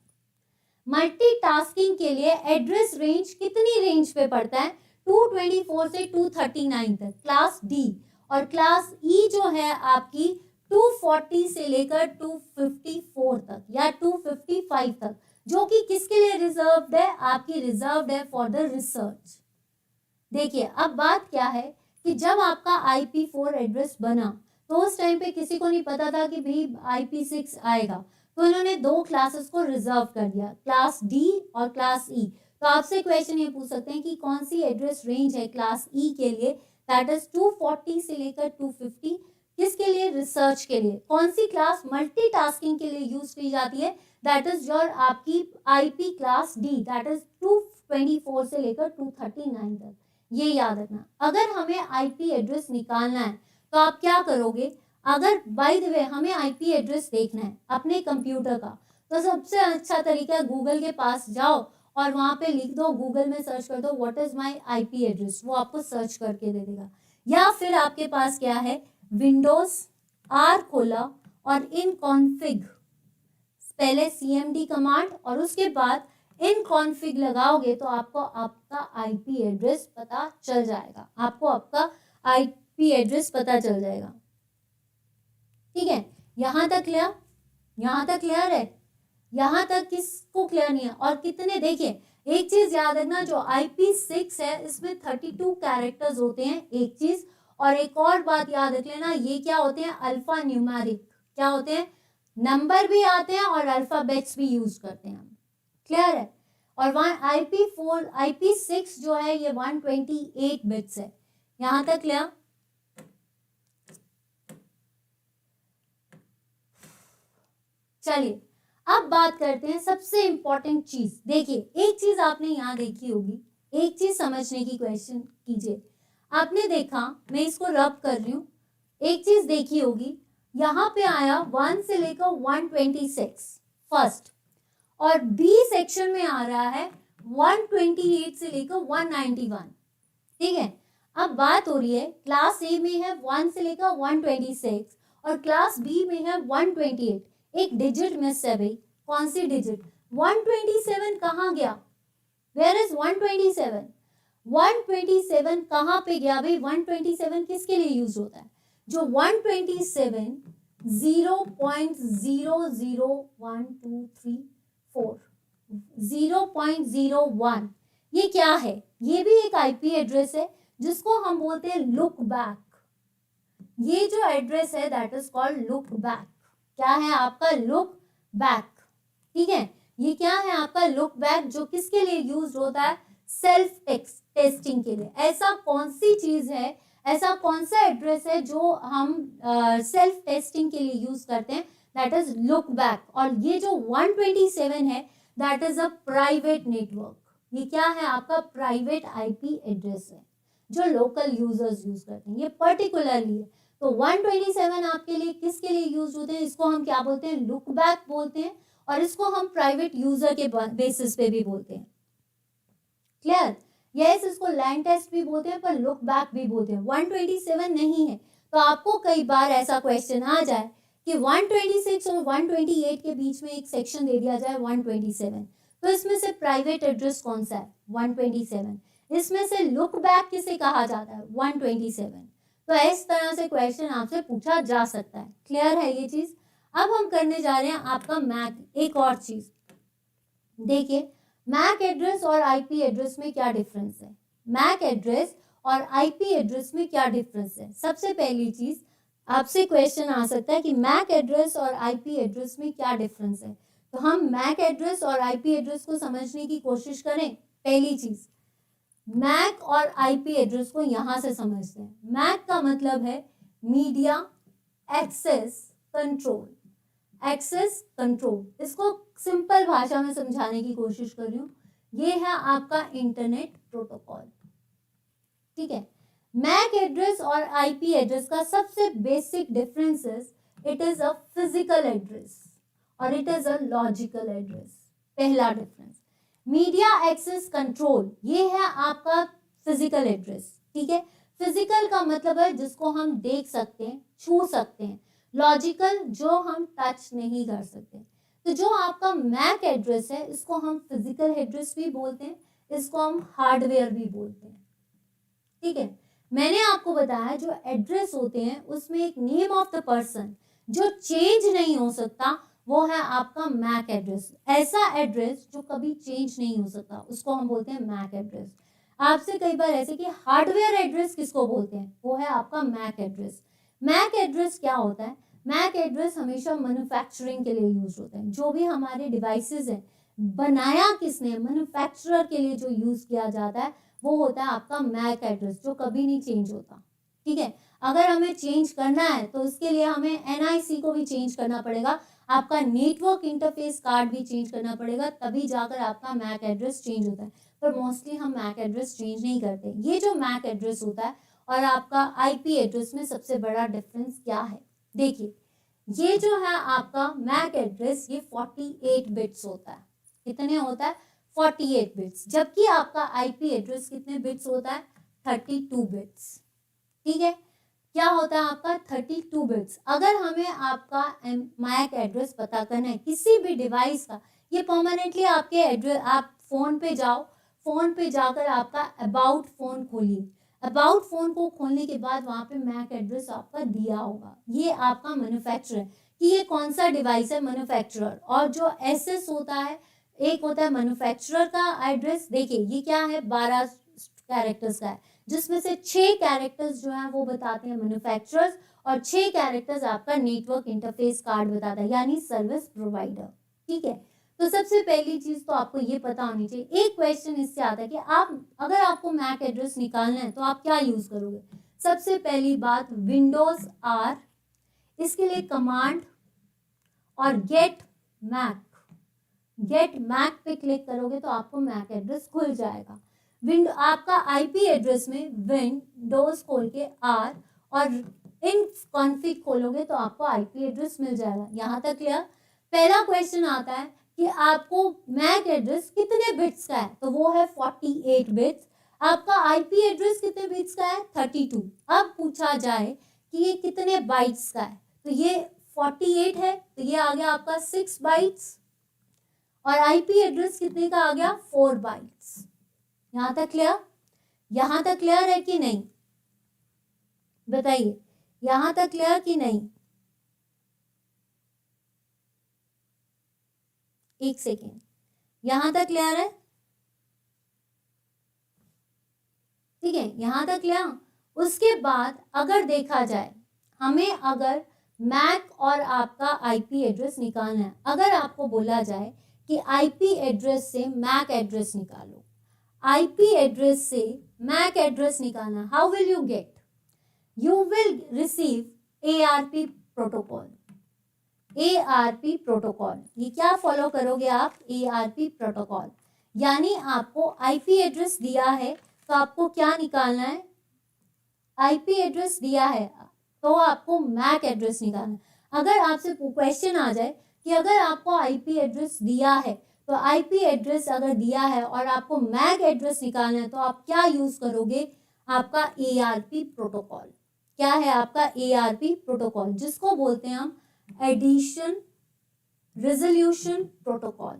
S1: मल्टीटास्किंग के लिए एड्रेस रेंज कितनी रेंज पे पड़ता है, 224 से 239 तक, क्लास डी। और क्लास ई जो है आपकी 240 से लेकर 254 तक या 255 तक, जो कि किसके लिए रिजर्व्ड है, आपकी रिजर्व्ड है फॉर द रिसर्च। देखिए अब बात क्या है कि जब आपका IP4 एड्रेस बना तो उस टाइम पे किसी को नहीं पता था कि भाई IP6 आएगा, तो इन्होंने 2 क्लासेस को रिजर्व कर दिया, क्लास डी और क्लास ई। तो आपसे क्वेश्चन ये पूछ सकते हैं कि कौन सी एड्रेस रेंज है क्लास ई के लिए, दैट इज 240 से लेकर 250, किसके लिए, रिसर्च के लिए। कौन सी क्लास मल्टीटास्किंग के लिए यूज की जाती है, दैट इज योर आपकी IP class D, that is 224 से लेकर 239 तक। ये याद रखना। अगर हमें आईपी एड्रेस निकालना है तो आप क्या करोगे, अगर बाय द वे हमें आईपी एड्रेस देखना है अपने कंप्यूटर का, तो सबसे अच्छा तरीका है गूगल के पास जाओ और वहां पे लिख दो, गूगल में सर्च कर दो what is my IP address, वो आपको सर्च करके दे देगा। या फिर आपके पास क्या है, विंडोज आर खोला और इन कॉन्फिग, पहले CMD कमांड और उसके बाद इन कॉन्फिग लगाओगे तो आपको आपका आईपी एड्रेस पता चल जाएगा, आपको आपका आईपी एड्रेस पता चल जाएगा। ठीक है, यहां तक क्लियर, यहां तक क्लियर है। यहाँ तक किसको क्लियर नहीं है? और कितने, देखिए एक चीज याद रखना, जो IP6 है इसमें 32 कैरेक्टर्स होते हैं, एक चीज। और एक और बात याद रख लेना, ये क्या होते हैं? Alpha numeric. क्या होते हैं? नंबर भी आते हैं और अल्फाबेट्स भी यूज करते हैं हम। क्लियर है? और IP6 जो है ये 128 बिट्स है। यहां तक क्लियर? चलिए अब बात करते हैं सबसे इंपॉर्टेंट चीज। देखिए एक चीज आपने यहाँ देखी होगी, एक चीज समझने की क्वेश्चन कीजिए। आपने देखा, मैं इसको रब कर रही हूं, एक चीज देखी होगी, यहाँ पे आया 1 से लेकर 126 फर्स्ट, और बी सेक्शन में आ रहा है 128 से लेकर 191। ठीक है, अब बात हो रही है क्लास ए में है 1 से लेकर 126 और क्लास बी में है 128। एक डिजिट मिस है भाई, कौन सी डिजिट? 127 कहाँ गया? Where is 127? 127 कहाँ पे गया भाई? 127 किसके लिए यूज होता है? जो 127 0.001234 0.01, ये क्या है? ये भी एक आईपी एड्रेस है जिसको हम बोलते हैं लुक बैक। ये जो एड्रेस है that is called look back. क्या है आपका? Look back. ठीक है, ये क्या है आपका? लुक बैक, जो किसके लिए यूज होता है? सेल्फ टेस्टिंग के लिए। ऐसा कौन सी चीज है, ऐसा कौन सा एड्रेस है जो हम सेल्फ टेस्टिंग के लिए यूज करते हैं? That is look back. और ये जो 127 है that is a private network. ये क्या है आपका? प्राइवेट आईपी एड्रेस है जो लोकल यूजर्स यूज करते हैं, ये पर्टिकुलरली है। तो 127 आपके लिए किसके लिए यूज होते हैं? इसको हम क्या बोलते हैं? लुक बैक बोलते हैं, और इसको हम प्राइवेट यूजर के बेसिस पे भी बोलते हैं। क्लियर? यस, इसको लैंड टेस्ट भी बोलते हैं पर लुक बैक भी बोलते हैं। 127 नहीं है तो आपको कई बार ऐसा क्वेश्चन आ जाए कि 126 और 128 के बीच में एक सेक्शन दे दिया जाए 127, तो इसमें से प्राइवेट एड्रेस कौन सा है? 127। इसमें से लुक बैक किसे कहा जाता है? 127। तो इस तरह से क्वेश्चन आपसे पूछा जा सकता है। क्लियर है ये चीज? अब हम करने जा रहे हैं आपका मैक। एक और चीज देखिए, मैक एड्रेस और आईपी एड्रेस में क्या डिफरेंस है? मैक एड्रेस और आईपी एड्रेस में क्या डिफरेंस है? सबसे पहली चीज आपसे क्वेश्चन आ सकता है कि मैक एड्रेस और आईपी एड्रेस में क्या डिफरेंस है। तो हम मैक एड्रेस और आईपी एड्रेस को समझने की कोशिश करें। पहली चीज, मैक और आईपी एड्रेस को यहां से समझते हैं। मैक का मतलब है media access control. Access control, इसको सिंपल भाषा में समझाने की कोशिश कर रही हूं। ये है आपका इंटरनेट प्रोटोकॉल। ठीक है, मैक एड्रेस और आईपी एड्रेस का सबसे basic difference it is a physical address और it is a logical address. पहला डिफरेंस। मीडिया एक्सेस कंट्रोल, ये है आपका फिजिकल एड्रेस। ठीक है, फिजिकल का मतलब है जिसको हम देख सकते हैं, छू सकते हैं। लॉजिकल, जो हम टच नहीं कर सकते। तो जो आपका मैक एड्रेस है इसको हम फिजिकल एड्रेस भी बोलते हैं, इसको हम हार्डवेयर भी बोलते हैं। ठीक है, मैंने आपको बताया जो एड्रेस होते हैं उसमें एक नेम ऑफ द पर्सन जो चेंज नहीं हो सकता वो है आपका मैक एड्रेस। ऐसा एड्रेस जो कभी चेंज नहीं हो सकता उसको हम बोलते हैं मैक एड्रेस। आपसे कई बार ऐसे कि हार्डवेयर एड्रेस किसको बोलते हैं? वो है आपका मैक एड्रेस। मैक एड्रेस क्या होता है? मैक एड्रेस हमेशा मैन्युफैक्चरिंग के लिए यूज होता है। जो भी हमारे डिवाइसेस हैं, बनाया किसने? मैन्युफैक्चरर के लिए जो यूज किया जाता है वो होता है आपका मैक एड्रेस, जो कभी नहीं चेंज होता। ठीक है, अगर हमें चेंज करना है तो उसके लिए हमें एनआईसी को भी चेंज करना पड़ेगा, आपका नेटवर्क इंटरफेस कार्ड भी चेंज करना पड़ेगा, तभी जाकर आपका मैक एड्रेस चेंज होता है। पर मोस्टली हम मैक एड्रेस चेंज नहीं करते। ये जो मैक एड्रेस होता है और आपका आईपी एड्रेस में सबसे बड़ा डिफरेंस क्या है? देखिए, ये जो है आपका मैक एड्रेस ये 48 बिट्स होता है। कितने होता है? 48 बिट्स। जबकि आपका आईपी एड्रेस कितने बिट्स होता है? 32 बिट्स। ठीक है, क्या होता है आपका? 32 बिट्स। अगर हमें आपका मैक एड्रेस पता करना है किसी भी डिवाइस का, ये परमानेंटली आपके एड्रेस, आप फोन पे जाओ, फोन पे जाकर आपका अबाउट फोन खोलिए। अबाउट फोन को खोलने के बाद वहां पे मैक एड्रेस आपका दिया होगा। ये आपका मैन्युफैक्चरर है। कि ये कौन सा डिवाइस है, मैन्युफैक्चरर। और जो एसएस होता है, एक होता है मैन्युफैक्चरर का एड्रेस। देखिए ये क्या है, 12 कैरेक्टर्स का है, जिसमें से 6 कैरेक्टर्स जो है वो बताते हैं मैन्युफैक्चरर्स, और 6 कैरेक्टर्स आपका नेटवर्क इंटरफेस कार्ड बताता है, यानी सर्विस प्रोवाइडर। ठीक है, तो सबसे पहली चीज तो आपको ये पता होनी चाहिए। एक क्वेश्चन इससे आता है कि आप अगर आपको मैक एड्रेस निकालना है तो आप क्या यूज करोगे। सबसे पहली बात विंडोज आर, इसके लिए कमांड और गेट मैक पे क्लिक करोगे तो आपको मैक एड्रेस खुल जाएगा। विंडो आपका आईपी एड्रेस में विंडोज खोल के आर और इन कॉन्फ़िग खोलोगे तो आपको आईपी एड्रेस मिल जाएगा। यहाँ तक क्लियर। पहला क्वेश्चन आता है कि आपको मैक एड्रेस कितने बिट्स का है, तो वो है 48 बिट्स। आपका आईपी एड्रेस कितने बिट्स का है, 32। अब पूछा जाए कि ये कितने बाइट्स का है, तो ये 48 है, तो ये आ गया आपका 6 बाइट्स, और आईपी एड्रेस कितने का आ गया, 4 बाइट्स। यहां तक क्लियर, यहां तक क्लियर है कि नहीं, बताइए, यहां तक क्लियर कि नहीं। एक सेकेंड, यहां तक क्लियर है, ठीक है, यहां तक क्लियर। उसके बाद अगर देखा जाए, हमें अगर मैक और आपका आईपी एड्रेस निकालना है, अगर आपको बोला जाए कि आईपी एड्रेस से मैक एड्रेस निकालो, आईपी एड्रेस से मैक एड्रेस निकालना, how will you get, you will receive ARP protocol. ARP protocol, ये क्या फॉलो करोगे आप, एआरपी प्रोटोकॉल, यानी आपको आईपी एड्रेस दिया है तो आपको क्या निकालना है, आईपी एड्रेस दिया है तो आपको मैक एड्रेस निकालना है। अगर आपसे क्वेश्चन आ जाए कि अगर आपको आईपी एड्रेस दिया है, तो आईपी एड्रेस अगर दिया है और आपको मैक एड्रेस निकालना है, तो आप क्या यूज करोगे, आपका एआरपी प्रोटोकॉल। क्या है आपका एआरपी प्रोटोकॉल, जिसको बोलते हैं हम एडिशन रेजोल्यूशन प्रोटोकॉल।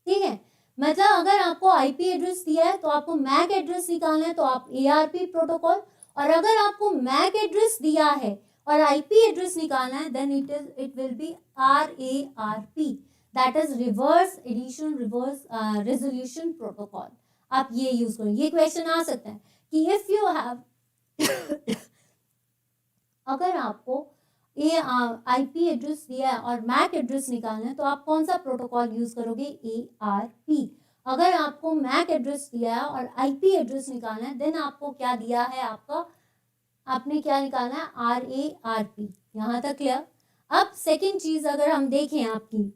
S1: ठीक है, मतलब अगर आपको आईपी एड्रेस दिया है तो आपको मैक एड्रेस निकालना है तो आप एआरपी प्रोटोकॉल, और अगर आपको मैक एड्रेस दिया है और आईपी एड्रेस निकालना है then it will be RARP, that is reverse addition reverse resolution protocol. आप ये यूज करो। ये क्वेश्चन आ सकता है कि इफ यू हैव अगर आपको ये आईपी एड्रेस दिया है और मैक एड्रेस निकालना है तो आप कौन सा प्रोटोकॉल यूज करोगे, एआरपी। अगर आपको मैक एड्रेस दिया है और आईपी एड्रेस निकालना है देन आपको क्या दिया है, आपका आपने क्या निकालना है, आरएआरपी। यहां तक क्लियर। अब सेकंड चीज अगर हम देखें आपकी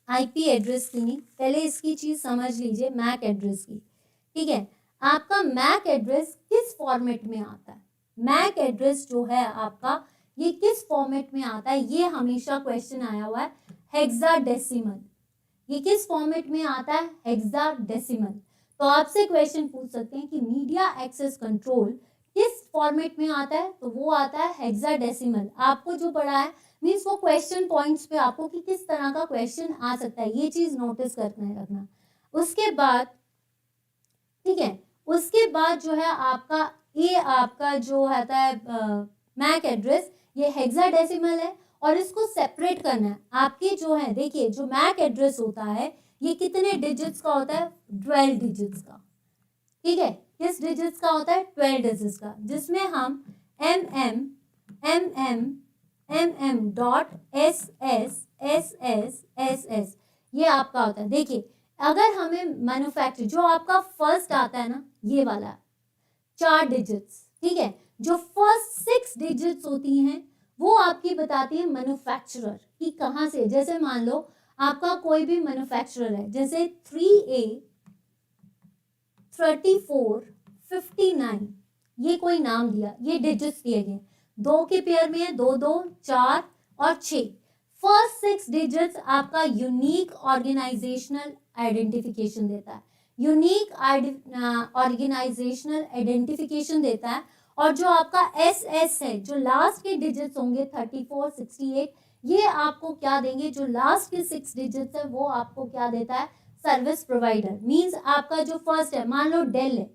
S1: आईपी एड्रेस की, पहले इसकी चीज समझ लीजिए मैक एड्रेस की। ठीक है, आपका मैक एड्रेस किस फॉर्मेट में आता है, मैक एड्रेस जो है आपका ये किस फॉर्मेट में आता है, ये हमेशा क्वेश्चन आया हुआ है, हेक्साडेसिमल। ये किस फॉर्मेट में आता है, हेक्साडेसिमल। तो आपसे क्वेश्चन पूछ सकते हैं कि मीडिया एक्सेस कंट्रोल किस फॉर्मेट में आता है, तो वो आता है हेक्साडेसिमल। आपको जो पढ़ा है मीन्स वो क्वेश्चन पॉइंट्स पे आपको कि किस तरह का क्वेश्चन आ सकता है, ये चीज नोटिस करना रखना। उसके बाद ठीक है, उसके बाद जो है आपका ये आपका जो होता है मैक एड्रेस, ये हेक्साडेसिमल है और इसको सेपरेट करना है। आपके जो है देखिए, जो मैक एड्रेस होता है ये कितने डिजिट्स का होता है, 12 डिजिट्स का। ठीक है, किस डिजिट्स का होता है, 12 डिजिट्स का, जिसमें हम MM ये आपका होता है। देखिए अगर हमें मैन्युफैक्चर जो आपका फर्स्ट आता है ना, ये वाला 4 डिजिट्स, ठीक है, जो फर्स्ट 6 डिजिट्स होती हैं वो आपकी बताती है मैन्युफैक्चरर कि कहाँ से। जैसे मान लो आपका कोई भी मैन्युफैक्चरर है, जैसे 3A 34 59, ये कोई नाम दिया, ये डिजिट्स दिए गए, 2 के पेयर में है, 2 2 4 और 6। फर्स्ट 6 डिजिट्स आपका यूनिक ऑर्गेनाइजेशनल आइडेंटिफिकेशन देता है, यूनिक ऑर्गेनाइजेशनल आइडेंटिफिकेशन देता है। और जो आपका SS है, जो लास्ट के डिजिट्स होंगे 34 68, ये आपको क्या देंगे, जो लास्ट के 6 डिजिट्स है वो आपको क्या देता है, सर्विस प्रोवाइडर। मींस आपका जो फर्स्ट है, मान लो डेल है,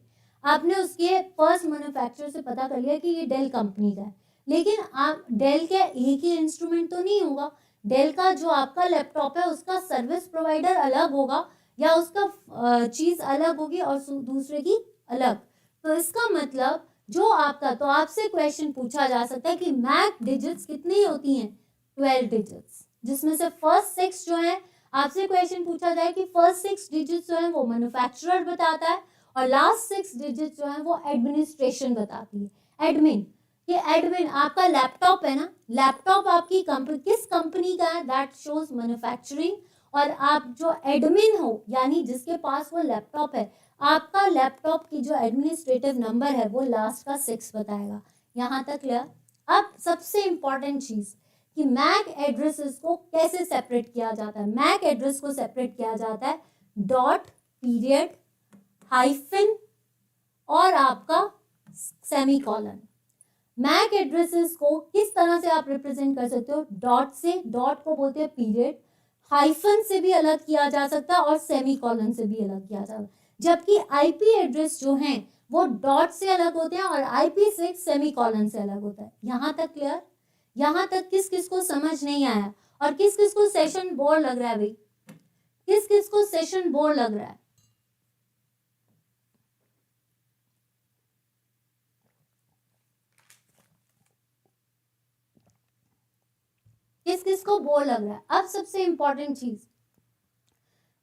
S1: आपने उसके फर्स्ट मैन्युफैक्चरर से पता कर लिया कि ये डेल कंपनी का है, लेकिन आप डेल का एक ही इंस्ट्रूमेंट तो नहीं होगा, डेल का जो आपका लैपटॉप है उसका सर्विस प्रोवाइडर अलग होगा या उसका चीज अलग होगी और दूसरे की अलग। तो इसका मतलब जो आपका, तो आपसे क्वेश्चन पूछा जा सकता है कि मैक डिजिट्स कितनी होती हैं, 12 डिजिट्स, जिसमें से फर्स्ट 6 जो है, आपसे क्वेश्चन पूछा जाए कि फर्स्ट 6 डिजिट्स जो है वो मैन्युफैक्चरर बताता है और लास्ट 6 डिजिट्स जो है वो एडमिनिस्ट्रेशन बताती है, एडमिन। ये एडमिन आपका लैपटॉप है ना, लैपटॉप आपकी कंपनी किस कंपनी का है, दैट शोज मैन्युफैक्चरिंग। और आप जो एडमिन हो यानी जिसके पास वो लैपटॉप है, आपका लैपटॉप की जो एडमिनिस्ट्रेटिव नंबर है वो लास्ट का 6 बताएगा। यहाँ तक क्लियर। अब सबसे इंपॉर्टेंट चीज कि मैक एड्रेसेस को कैसे सेपरेट किया जाता है। मैक एड्रेस को सेपरेट किया जाता है डॉट, पीरियड, हाइफन और आपका सेमीकोलन। मैक एड्रेसेस को किस तरह से आप रिप्रेजेंट कर सकते हो, डॉट से, डॉट को बोलते हैं पीरियड, हाइफन से भी अलग किया जा सकता है और सेमीकोलन से भी अलग किया जा सकता है। जबकि आईपी एड्रेस जो हैं वो डॉट से अलग होते हैं और IP6 सेमीकोलन से अलग होता है। यहां तक क्लियर। यहां तक किस किस को समझ नहीं आया और किस किस को सेशन बोर लग रहा है भाई, किस किस को सेशन बोर लग रहा है? किस किस को बोर लग रहा है? अब सबसे इंपॉर्टेंट चीज,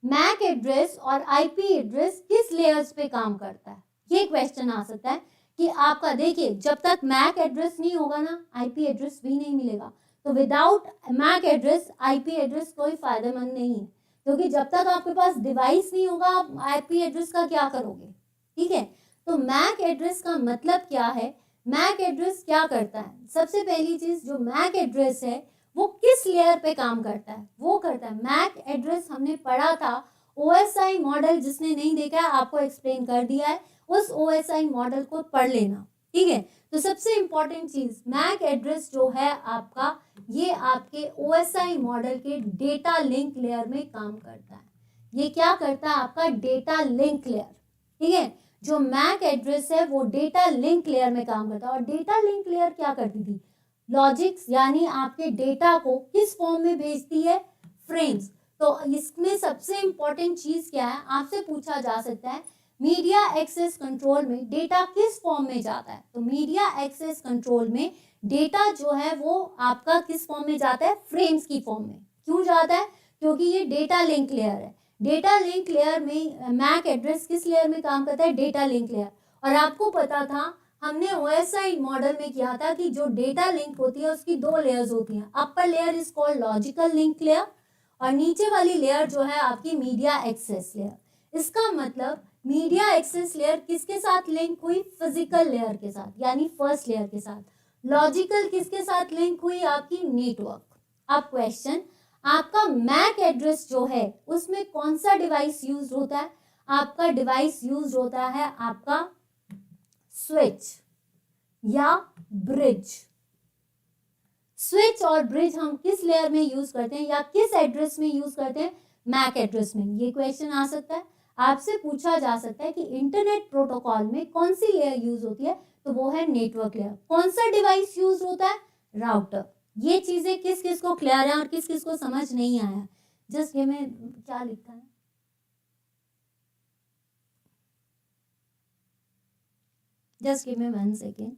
S1: मैक एड्रेस और आईपी एड्रेस किस लेयर्स पे काम करता है, ये क्वेश्चन आ सकता है कि आपका, देखिए जब तक मैक एड्रेस नहीं होगा ना आईपी एड्रेस भी नहीं मिलेगा। तो without MAC address IP address कोई फायदेमंद नहीं है, क्योंकि जब तक आपके पास डिवाइस नहीं होगा आप आईपी एड्रेस का क्या करोगे, ठीक है। तो मैक एड्रेस का मतलब क्या है, मैक एड्रेस क्या करता है? सबसे पहली चीज, जो मैक एड्रेस है वो किस लेयर पे काम करता है, वो करता है मैक एड्रेस। हमने पढ़ा था OSI मॉडल, जिसने नहीं देखा है आपको एक्सप्लेन कर दिया है, उस OSI मॉडल को पढ़ लेना, ठीक है। तो सबसे इंपॉर्टेंट चीज, मैक एड्रेस जो है आपका, ये आपके OSI मॉडल के डेटा लिंक लेयर में काम करता है। ये क्या करता है? आपका डेटा लिंक लेयर, ठीक है। जो मैक एड्रेस है वो डेटा लिंक लेयर में काम करता है। और डेटा लिंक लेयर क्या करती थी? लॉजिक्स, यानी आपके डेटा को किस फॉर्म में भेजती है? फ्रेम्स। तो इसमें सबसे इंपॉर्टेंट चीज क्या है, आपसे पूछा जा सकता है मीडिया एक्सेस कंट्रोल में डेटा किस फॉर्म में जाता है? तो मीडिया एक्सेस कंट्रोल में डेटा जो है वो आपका किस फॉर्म में जाता है? फ्रेम्स की फॉर्म में। क्यों जाता है? क्योंकि ये डेटा लिंक लेयर है। डेटा लिंक लेयर में मैक एड्रेस किस लेयर में काम करता है? Data link layer. और आपको पता था, हमने OSI मॉडल में किया था कि जो डेटा लिंक होती है उसकी 2 लेयर्स होती हैं। Upper layer is called logical link layer और नीचे वाली लेयर जो है आपकी मीडिया एक्सेस लेयर। इसका मतलब मीडिया एक्सेस लेयर किसके साथ लिंक हुई? फिजिकल लेयर के साथ, यानी फर्स्ट लेयर के साथ। लॉजिकल किसके साथ लिंक हुई? आपकी नेटवर्क। अब क्वेश्चन, आपका मैक एड्रेस जो है उसमें कौन सा डिवाइस यूज होता है? आपका डिवाइस यूज होता है आपका स्विच या ब्रिज। स्विच और ब्रिज हम किस लेयर में यूज करते हैं या किस एड्रेस में यूज करते हैं? मैक एड्रेस में। ये क्वेश्चन आ सकता है, आपसे पूछा जा सकता है कि इंटरनेट प्रोटोकॉल में कौन सी लेयर यूज होती है? तो वो है नेटवर्क लेयर। कौन सा डिवाइस यूज होता है? राउटर। ये चीजें किस किस को क्लियर है और किस किस को समझ नहीं आया? जस्ट ये में क्या लिखा है, just give me 1 second.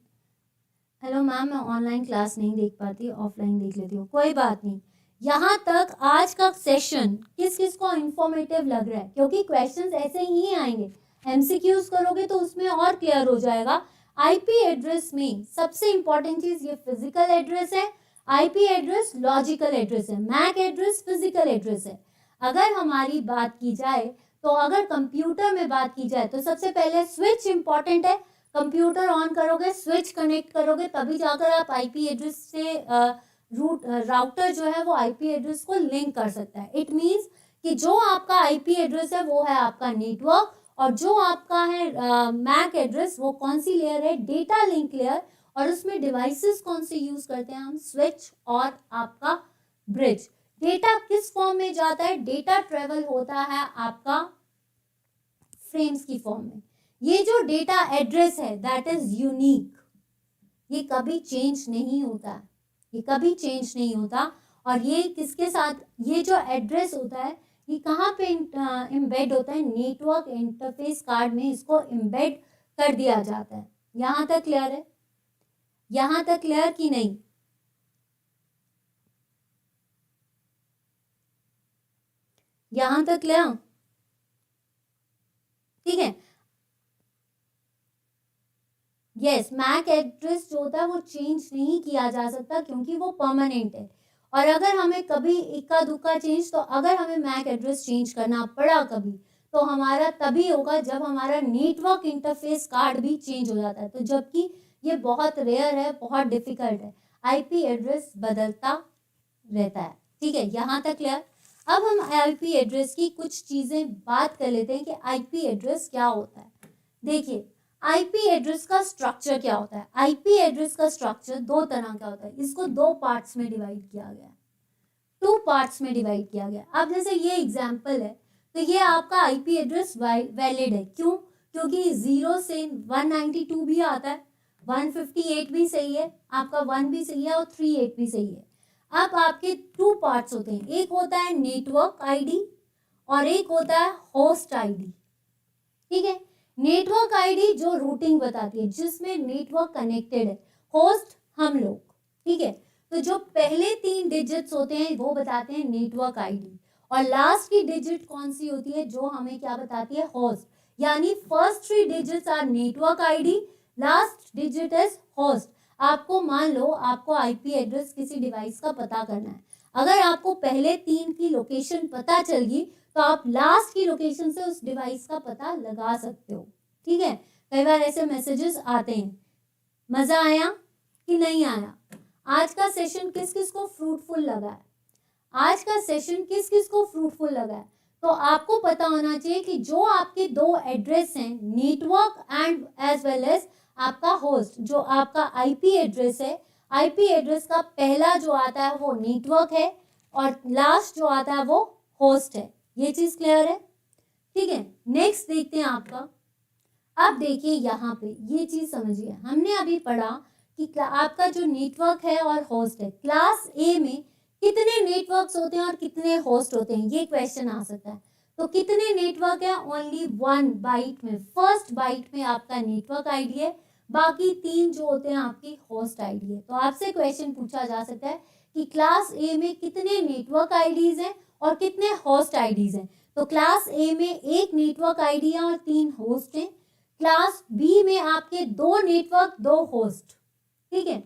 S1: Hello ma'am, मैं ऑनलाइन क्लास नहीं देख पाती, ऑफलाइन देख लेती हूँ। कोई बात नहीं। यहाँ तक आज का सेशन किस किस को इंफॉर्मेटिव लग रहा है? क्योंकि क्वेश्चंस ऐसे ही आएंगे, MCQs करोगे तो उसमें और क्लियर हो जाएगा। आईपी एड्रेस में सबसे इंपॉर्टेंट चीज ये फिजिकल एड्रेस है, आईपी एड्रेस लॉजिकल एड्रेस है, मैक एड्रेस फिजिकल एड्रेस है। अगर हमारी बात की जाए तो अगर कंप्यूटर में बात की जाए तो सबसे पहले स्विच इंपॉर्टेंट है। कंप्यूटर ऑन करोगे, स्विच कनेक्ट करोगे, तभी जाकर आप आईपी एड्रेस से राउटर जो है वो आईपी एड्रेस को लिंक कर सकता है। इट मींस कि जो आपका आईपी एड्रेस है वो है आपका नेटवर्क और जो आपका है मैक एड्रेस वो कौन सी लेयर है? Data link layer. और उसमें डिवाइसेस कौन से यूज करते हैं हम? स्विच और आपका ब्रिज। डेटा किस फॉर्म में जाता है? डेटा ट्रेवल होता है आपका फ्रेम्स की फॉर्म में। ये जो डेटा एड्रेस है दैट इज यूनिक, ये कभी चेंज नहीं होता है, ये कभी चेंज नहीं होता। और ये किसके साथ, ये जो एड्रेस होता है ये कहाँ पे इम्बेड होता है, नेटवर्क इंटरफेस कार्ड में इसको इम्बेड कर दिया जाता है। यहाँ तक क्लियर है, यहाँ तक क्लियर कि नहीं? यहाँ तक क्लियर? ठीक है। यस, मैक एड्रेस जो होता है वो चेंज नहीं किया जा सकता क्योंकि वो परमानेंट है। और अगर हमें कभी इक्का दुक्का चेंज, तो अगर हमें मैक एड्रेस चेंज करना पड़ा कभी, तो हमारा तभी होगा जब हमारा नेटवर्क इंटरफेस कार्ड भी चेंज हो जाता है। तो जबकि ये बहुत रेयर है, बहुत डिफिकल्ट है, आईपी एड्रेस बदलता रहता है। ठीक है, यहाँ तक क्लियर? अब हम आईपी एड्रेस की कुछ चीजें बात कर लेते हैं कि आईपी एड्रेस क्या होता है। देखिए, आईपी एड्रेस का स्ट्रक्चर क्या होता है। आईपी एड्रेस का स्ट्रक्चर दो तरह का होता है, इसको दो पार्ट्स में डिवाइड किया गया है, टू पार्ट्स में डिवाइड किया गया। अब जैसे ये एग्जांपल है, तो ये आपका आईपी एड्रेस वैलिड है। क्यों? क्योंकि 0 से 192 भी आता है, 158 भी सही है, आपका 1 भी सही है और 38 भी सही है। अब आपके टू पार्ट्स होते हैं, एक होता है नेटवर्क आईडी और एक होता है होस्ट आईडी। ठीक है, नेटवर्क आईडी जो रूटिंग बताती है, जिसमें नेटवर्क कनेक्टेड है, होस्ट हम लोग। ठीक है, तो जो पहले 3 डिजिट्स होते हैं वो बताते हैं नेटवर्क आईडी, और लास्ट की डिजिट कौन सी होती है जो हमें क्या बताती है, होस्ट। यानी first 3 digits are network ID, last digit is host. आपको मान लो आपको आईपी एड्रेस किसी डिवाइस का पता करना है, अगर आपको पहले 3 की लोकेशन पता चल गई तो आप लास्ट की लोकेशन से उस डिवाइस का पता लगा सकते हो। ठीक है, कई बार ऐसे मैसेजेस आते हैं। मजा आया कि नहीं आया? आज का सेशन किस किस को फ्रूटफुल लगा है? आज का सेशन किस किस को फ्रूटफुल लगा है? तो आपको पता होना चाहिए कि जो आपके दो एड्रेस हैं, network and as well as आपका होस्ट, जो आपका आईपी एड्रेस है, आईपी एड्रेस का पहला जो आता है वो नेटवर्क है और लास्ट जो आता है वो होस्ट है। ये चीज क्लियर है? ठीक है, नेक्स्ट देखते हैं आपका। अब देखिए यहाँ पे ये चीज समझिए, हमने अभी पढ़ा कि आपका जो नेटवर्क है और होस्ट है, क्लास ए में कितने नेटवर्क्स होते हैं और कितने होस्ट होते हैं, ये क्वेश्चन आ सकता है। तो कितने नेटवर्क है? ओनली 1 बाइट में, फर्स्ट बाइट में आपका नेटवर्क आईडी है, बाकी 3 जो होते हैं आपकी होस्ट आईडी है। तो आपसे क्वेश्चन पूछा जा सकता है कि क्लास ए में कितने नेटवर्क आईडीज हैं और कितने होस्ट आईडीज हैं। तो क्लास ए में 1 नेटवर्क आईडी है और 3 होस्ट हैं। क्लास बी में आपके 2 नेटवर्क 2 होस्ट। ठीक है,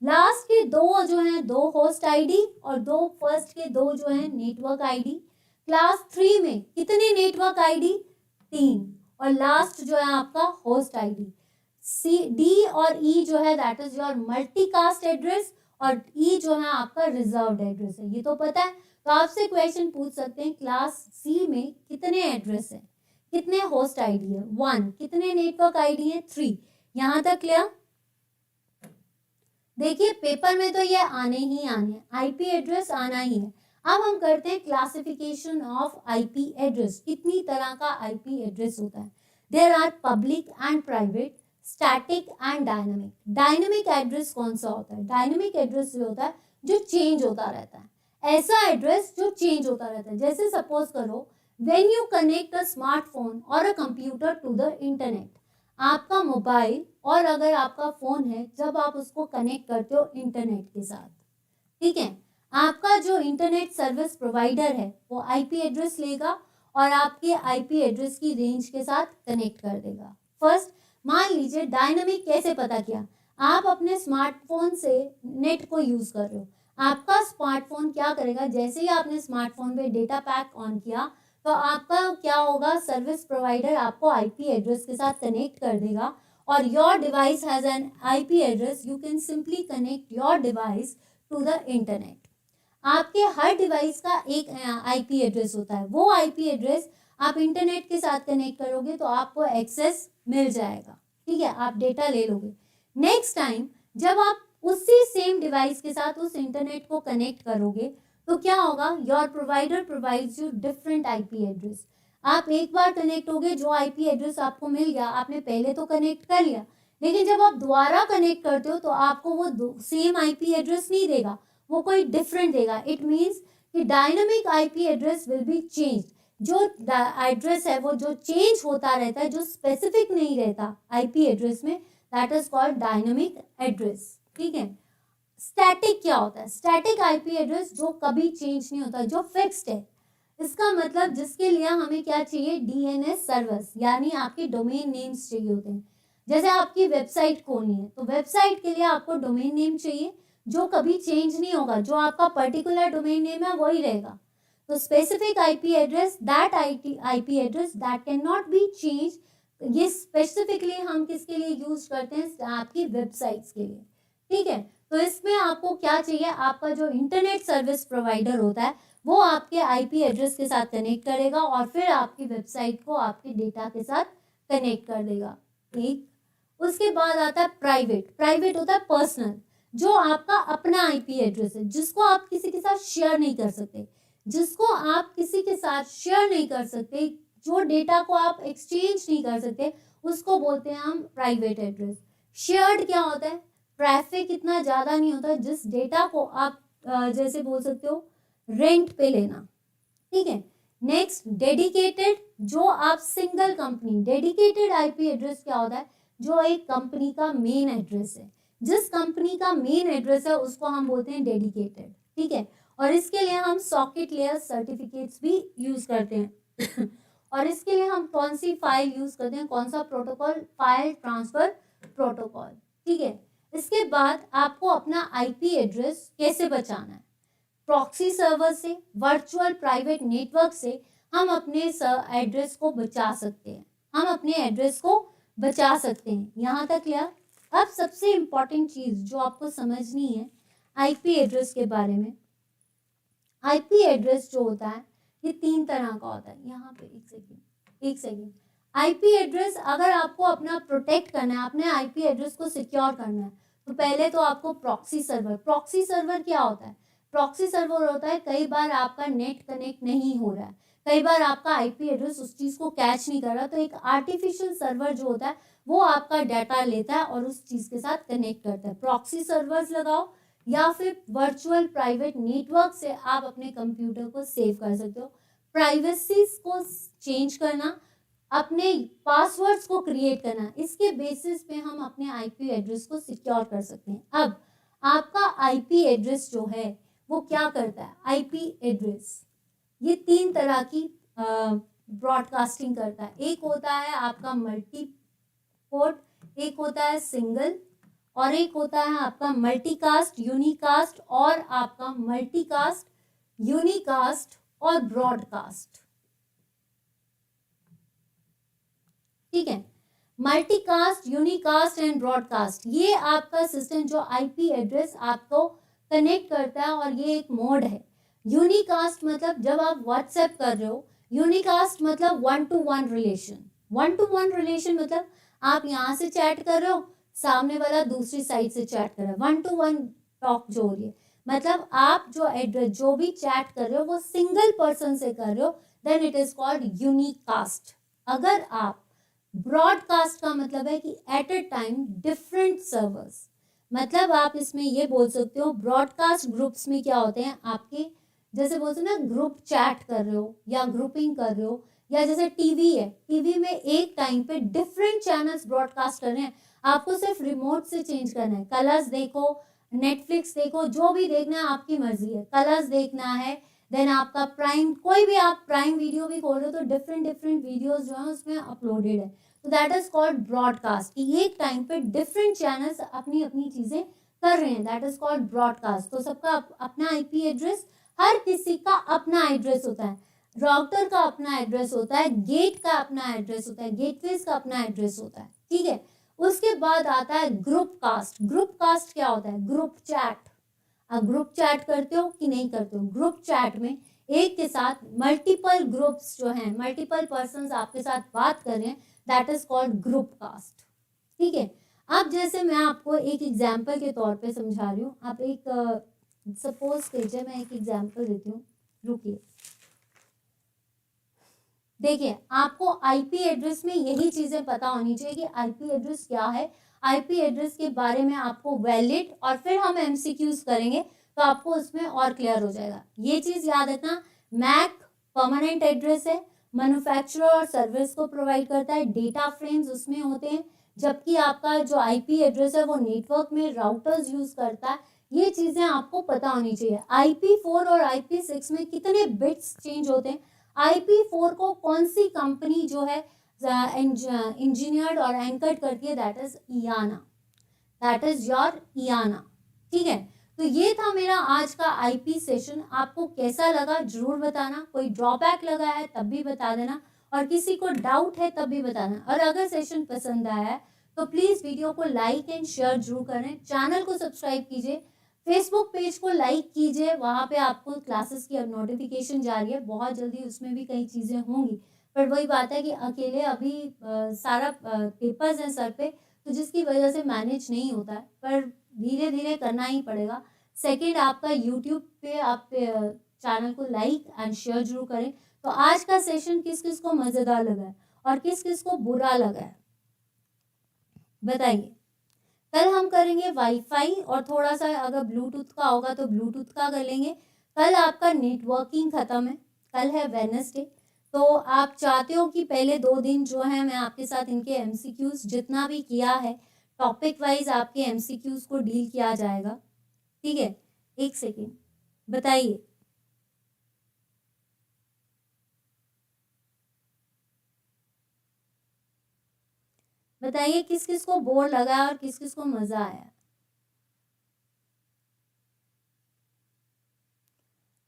S1: लास्ट के 2 जो हैं 2 होस्ट आईडी और 2 फर्स्ट के 2 जो हैं नेटवर्क आईडी। क्लास 3 में कितने नेटवर्क आईडी? 3, और लास्ट जो है आपका होस्ट आईडी। सी डी और ई जो है that is your multicast address, और ई जो है आपका रिजर्व्ड एड्रेस है, ये तो पता है। तो आपसे क्वेश्चन पूछ सकते हैं क्लास सी में कितने एड्रेस हैं, कितने होस्ट आईडी है? 1, कितने नेटवर्क आईडी है? 3। यहां तक क्लियर? देखिए पेपर में तो ये आने ही आने, आईपी एड्रेस आना ही है। अब हम करते हैं क्लासिफिकेशन ऑफ आईपी एड्रेस। कितनी तरह का आईपी एड्रेस होता है? There are public and private, static and dynamic. Dynamic address कौन सा होता है? डायनामिक एड्रेस जो होता है जो चेंज होता रहता है, ऐसा एड्रेस जो चेंज होता रहता है। जैसे सपोज करो, when you connect a smartphone और a computer to the internet, आपका मोबाइल और अगर आपका फोन है, जब आप उसको कनेक्ट करते हो इंटरनेट के साथ, ठीक है, आपका जो इंटरनेट सर्विस प्रोवाइडर है वो आईपी एड्रेस लेगा और आपके आईपी एड्रेस की रेंज के साथ कनेक्ट कर देगा। फर्स्ट मान लीजिए डायनामिक कैसे पता किया? आप अपने स्मार्टफोन से नेट को यूज कर रहे हो, आपका स्मार्टफोन क्या करेगा, जैसे ही आपने स्मार्टफोन पे डेटा पैक ऑन किया तो आपका क्या होगा, सर्विस प्रोवाइडर आपको आईपी एड्रेस के साथ कनेक्ट कर देगा और your device has an IP address, you can simply connect your device to the internet. आपके हर डिवाइस का एक आईपी एड्रेस होता है, वो आईपी एड्रेस आप इंटरनेट के साथ कनेक्ट करोगे तो आपको एक्सेस मिल जाएगा। ठीक है, आप डेटा ले लोगे। नेक्स्ट टाइम जब आप उसी सेम डिवाइस के साथ उस इंटरनेट को कनेक्ट करोगे तो क्या होगा, your provider provides you different IP address. आप एक बार कनेक्ट हो गए, जो आईपी एड्रेस आपको मिल गया, आपने पहले तो कनेक्ट कर लिया, लेकिन जब आप दोबारा कनेक्ट करते हो तो आपको वो सेम आईपी एड्रेस नहीं देगा, वो कोई डिफरेंट देगा। इट मीन्स कि dynamic IP address will be change. जो एड्रेस है वो जो चेंज होता रहता है, जो स्पेसिफिक नहीं रहता आईपी एड्रेस में, that is called dynamic address. ठीक है। स्टैटिक क्या होता है? स्टैटिक आईपी एड्रेस जो कभी चेंज नहीं होता, जो फिक्स्ड है। इसका मतलब जिसके लिए हमें क्या चाहिए? डीएनएस सर्वर्स, यानी आपके डोमेन नेम्स चाहिए होते हैं। जैसे आपकी वेबसाइट खोलनी है तो वेबसाइट के लिए आपको डोमेन नेम चाहिए जो कभी चेंज नहीं होगा, जो आपका पर्टिकुलर डोमेन नेम है वही रहेगा। तो specific IP address, that IP address that can not be change, ये स्पेसिफिकली हम किसके लिए यूज करते हैं? आपकी वेबसाइट्स के लिए। ठीक है। तो इसमें आपको क्या चाहिए? आपका जो इंटरनेट सर्विस प्रोवाइडर होता है वो आपके आईपी एड्रेस के साथ कनेक्ट करेगा और फिर आपकी वेबसाइट को आपके डेटा के साथ कनेक्ट कर देगा। ठीक। उसके बाद आता है प्राइवेट। प्राइवेट होता है पर्सनल, जो आपका अपना आईपी एड्रेस है, जिसको आप किसी के साथ शेयर नहीं कर सकते, जिसको आप किसी के साथ शेयर नहीं कर सकते, जो डेटा को आप एक्सचेंज नहीं कर सकते, उसको बोलते हैं हम प्राइवेट एड्रेस। शेयर्ड क्या होता है? ट्रैफिक इतना ज्यादा नहीं होता, जिस डेटा को आप जैसे बोल सकते हो रेंट पे लेना। ठीक है। नेक्स्ट डेडिकेटेड, जो आप single company, dedicated IP address क्या होता है? जो एक कंपनी का मेन एड्रेस है, जिस कंपनी का मेन एड्रेस है उसको हम बोलते हैं डेडिकेटेड। ठीक है। और इसके लिए हम सॉकेट लेयर सर्टिफिकेट्स भी यूज करते हैं और इसके लिए हम कौन सी फाइल यूज करते हैं? कौन सा प्रोटोकॉल? File transfer protocol. ठीक है। इसके बाद आपको अपना आईपी एड्रेस कैसे बचाना है? प्रॉक्सी सर्वर से, वर्चुअल प्राइवेट नेटवर्क से हम अपने एड्रेस को बचा सकते हैं, हम अपने एड्रेस को बचा सकते हैं। यहाँ तक क्लियर? अब सबसे इंपॉर्टेंट चीज जो आपको समझनी है आईपी एड्रेस के बारे में। आईपी एड्रेस जो होता है ये 3 तरह का होता है। यहाँ पे एक सेकेंड। आईपी एड्रेस अगर आपको अपना प्रोटेक्ट करना है, अपने आईपी एड्रेस को सिक्योर करना है, तो पहले तो आपको प्रॉक्सी सर्वर। प्रॉक्सी सर्वर क्या होता है? प्रॉक्सी सर्वर होता है कई बार आपका नेट कनेक्ट नहीं हो रहा है, कई बार आपका आईपी एड्रेस उस चीज को कैच नहीं कर रहा, तो एक आर्टिफिशियल सर्वर जो होता है वो आपका डाटा लेता है और उस चीज के साथ कनेक्ट करता है। प्रॉक्सी सर्वर्स लगाओ या फिर वर्चुअल प्राइवेट नेटवर्क से आप अपने कंप्यूटर को सेव कर सकते हो। प्राइवेसी को चेंज करना, अपने पासवर्ड्स को क्रिएट करना, इसके बेसिस पे हम अपने आईपी एड्रेस को सिक्योर कर सकते हैं। अब आपका आईपी एड्रेस जो है वो क्या करता है? आईपी एड्रेस ये 3 तरह की ब्रॉडकास्टिंग करता है। एक होता है आपका मल्टी पोर्ट, एक होता है सिंगल, और एक होता है आपका मल्टीकास्ट, यूनिकास्ट, और आपका मल्टीकास्ट, यूनिकास्ट और ब्रॉडकास्ट। ठीक है। मल्टीकास्ट, यूनिकास्ट एंड ब्रॉडकास्ट, ये आपका सिस्टम जो आईपी एड्रेस आपको कनेक्ट करता है, और ये एक मोड है। यूनिकास्ट मतलब जब आप व्हाट्सएप कर रहे हो, यूनिकास्ट मतलब 1-to-1 रिलेशन। 1-to-1 रिलेशन मतलब आप यहाँ से चैट कर रहे हो, सामने वाला दूसरी साइड से चैट कर रहा है। 1-to-1 टॉक जो हो रही है, मतलब आप जो एड्रेस जो भी चैट कर रहे हो वो सिंगल पर्सन से कर रहे हो, then it is called unicast. अगर आप ब्रॉडकास्ट का मतलब है कि at a time different servers, मतलब आप इसमें ये बोल सकते हो ब्रॉडकास्ट ग्रुप्स में क्या होते हैं आपके, जैसे बोलते हैं ना ग्रुप चैट कर रहे हो या ग्रुपिंग कर रहे हो, या जैसे टीवी है, टीवी में एक टाइम पे डिफरेंट चैनल्स ब्रॉडकास्ट कर रहे हैं, आपको सिर्फ रिमोट से चेंज करना है। कलर्स देखो, नेटफ्लिक्स देखो, जो भी देखना है आपकी मर्जी है, कलर्स देखना है, देन आपका प्राइम, कोई भी आप प्राइम वीडियो भी खोल रहे हो तो डिफरेंट डिफरेंट वीडियोस जो है उसमें अपलोडेड है, तो दैट इज कॉल्ड ब्रॉडकास्ट। कि एक टाइम पे डिफरेंट चैनल्स अपनी अपनी चीजें कर रहे हैं, दैट इज कॉल्ड ब्रॉडकास्ट। तो सबका अपना आईपी एड्रेस, हर किसी का अपना एड्रेस होता है। राउटर का अपना एड्रेस होता है, गेट का अपना एड्रेस होता है, गेटवेज का अपना एड्रेस होता है। ठीक है। उसके बाद आता है ग्रुप कास्ट। ग्रुप कास्ट क्या होता है? Group chat. आप ग्रुप चैट करते हो कि नहीं करते हो? ग्रुप चैट में एक के साथ मल्टीपल ग्रुप्स जो हैं, मल्टीपल पर्सन्स आपके साथ बात कर रहे हैं, that is called group cast. ठीक है। अब जैसे मैं आपको एक एग्जाम्पल के तौर पे समझा रही हूँ, आप एक सपोज कीजिए, मैं एक एग्जाम्पल देती हूँ, रुकिए। देखिए आपको आईपी एड्रेस में यही चीजें पता होनी चाहिए कि आईपी एड्रेस क्या है, आईपी एड्रेस के बारे में आपको वैलिड, और फिर हम एमसीक्यूज करेंगे तो आपको उसमें और क्लियर हो जाएगा। ये चीज याद रखना, मैक परमानेंट एड्रेस है, मैन्युफैक्चरर और सर्विस को प्रोवाइड करता है, डेटा फ्रेम्स उसमें होते हैं, जबकि आपका जो आईपी एड्रेस है वो नेटवर्क में राउटर्स यूज करता है। ये चीजें आपको पता होनी चाहिए। IP4 और IP6 में कितने बिट्स चेंज होते हैं, IP4 को कौन सी कंपनी जो है इंजीनियर्ड और एंकर्ड करती है, that is IANA, that is your IANA. ठीक है, तो ये था मेरा आज का आईपी सेशन। आपको कैसा लगा जरूर बताना, कोई ड्रॉबैक लगा है तब भी बता देना, और किसी को डाउट है तब भी बताना। और अगर सेशन पसंद आया है तो प्लीज वीडियो को लाइक एंड शेयर जरूर करें, चैनल को सब्सक्राइब कीजिए, फेसबुक पेज को लाइक कीजिए, वहां पे आपको क्लासेस की अब नोटिफिकेशन जा रही है, बहुत जल्दी उसमें भी कई चीजें होंगी। पर वही बात है कि अकेले अभी सारा पेपर्स हैं सर पे, तो जिसकी वजह से मैनेज नहीं होता है, पर धीरे धीरे करना ही पड़ेगा। सेकंड, आपका यूट्यूब पे आप चैनल को लाइक एंड शेयर जरूर करें। तो आज का सेशन किस किस को मजेदार लगा है और किस किस को बुरा लगा है बताइए। कल हम करेंगे वाईफाई, और थोड़ा सा अगर ब्लूटूथ का होगा तो ब्लूटूथ का कर लेंगे। कल आपका नेटवर्किंग खत्म है, कल है वेडनेसडे, तो आप चाहते हो कि पहले 2 दिन जो है मैं आपके साथ इनके एमसीक्यूज जितना भी किया है टॉपिक वाइज आपके एमसीक्यूज को डील किया जाएगा। ठीक है, एक सेकेंड बताइए। बताइए किस किस को बोर लगा और किस किस को मजा आया।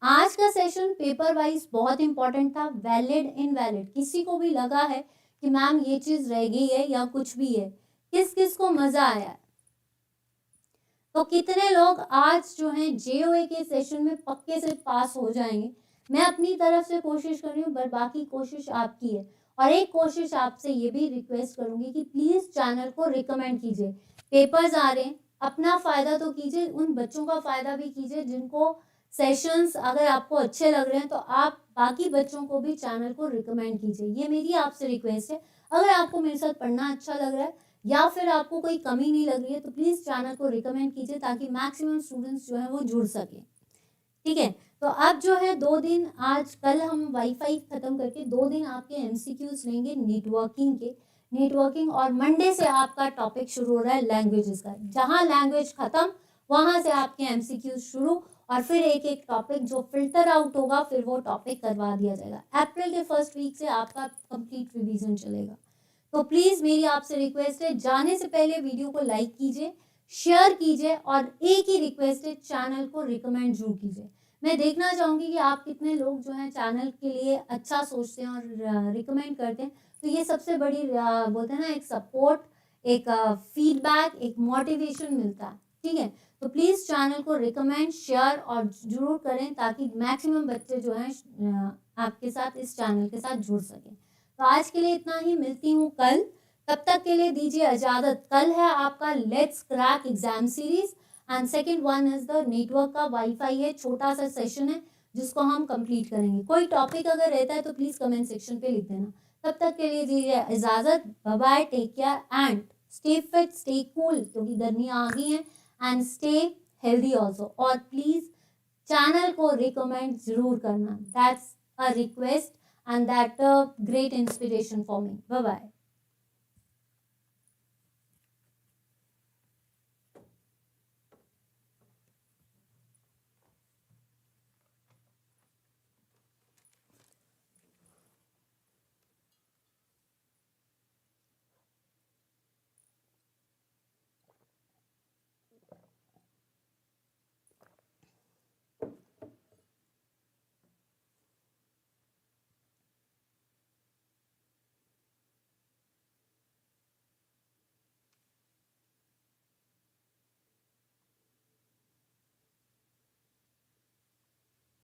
S1: आज का सेशन पेपर वाइज बहुत इंपॉर्टेंट था, वैलिड इनवैलिड, किसी को भी लगा है कि मैम ये चीज रह गई है या कुछ भी है, किस किस को मजा आया। तो कितने लोग आज जो हैं जेओए के सेशन में पक्के से पास हो जाएंगे। मैं अपनी तरफ से कोशिश कर रही हूँ, पर बाकी कोशिश आपकी है। और एक कोशिश आपसे ये भी रिक्वेस्ट करूंगी कि प्लीज चैनल को रिकमेंड कीजिए। पेपर्स आ रहे हैं, अपना फायदा तो कीजिए, उन बच्चों का फायदा भी कीजिए जिनको सेशंस अगर आपको अच्छे लग रहे हैं, तो आप बाकी बच्चों को भी चैनल को रिकमेंड कीजिए। ये मेरी आपसे रिक्वेस्ट है। अगर आपको मेरे साथ पढ़ना अच्छा लग रहा है या फिर आपको कोई कमी नहीं लग रही है, तो प्लीज चैनल को रिकमेंड कीजिए ताकि मैक्सिमम स्टूडेंट्स जो है वो जुड़ सके। ठीक है, तो अब जो है 2 दिन, आज कल हम वाईफाई खत्म करके 2 दिन आपके एमसीक्यूज लेंगे नेटवर्किंग के, नेटवर्किंग, और मंडे से आपका टॉपिक शुरू हो रहा है लैंग्वेजेस का। जहां लैंग्वेज खत्म वहां से आपके एमसीक्यूज शुरू, और फिर एक एक टॉपिक जो फिल्टर आउट होगा फिर वो टॉपिक करवा दिया जाएगा। अप्रैल के फर्स्ट वीक से आपका कंप्लीट रिवीजन चलेगा। तो प्लीज मेरी आपसे रिक्वेस्ट है, जाने से पहले वीडियो को लाइक कीजिए, शेयर कीजिए, और एक ही रिक्वेस्ट है, चैनल को रिकमेंड जरूर कीजिए। मैं देखना चाहूंगी कि आप कितने लोग जो हैं चैनल के लिए अच्छा सोचते हैं और रिकमेंड करते हैं। तो ये सबसे बड़ी बोलते हैं ना, एक सपोर्ट, एक फीडबैक, एक मोटिवेशन मिलता है। ठीक है, तो प्लीज चैनल को रिकमेंड, शेयर और जरूर करें ताकि मैक्सिमम बच्चे जो हैं आपके साथ इस चैनल के साथ जुड़ सकें। तो आज के लिए इतना ही, मिलती हूँ कल, तब तक के लिए दीजिए इजाजत। कल है आपका let's crack exam series, and second one is the network का वाईफाई है, छोटा सा सेशन है जिसको हम कंप्लीट करेंगे। कोई टॉपिक अगर रहता है तो प्लीज कमेंट सेक्शन पे लिख देना। तब तक के लिए दीजिए इजाजत, bye bye, take care and stay fit, stay cool, क्योंकि गर्मियाँ आ गई हैं, एंड स्टे हेल्दी ऑल्सो। और प्लीज चैनल को रिकमेंड जरूर करना, that's a request and that great inspiration for me. Bye bye.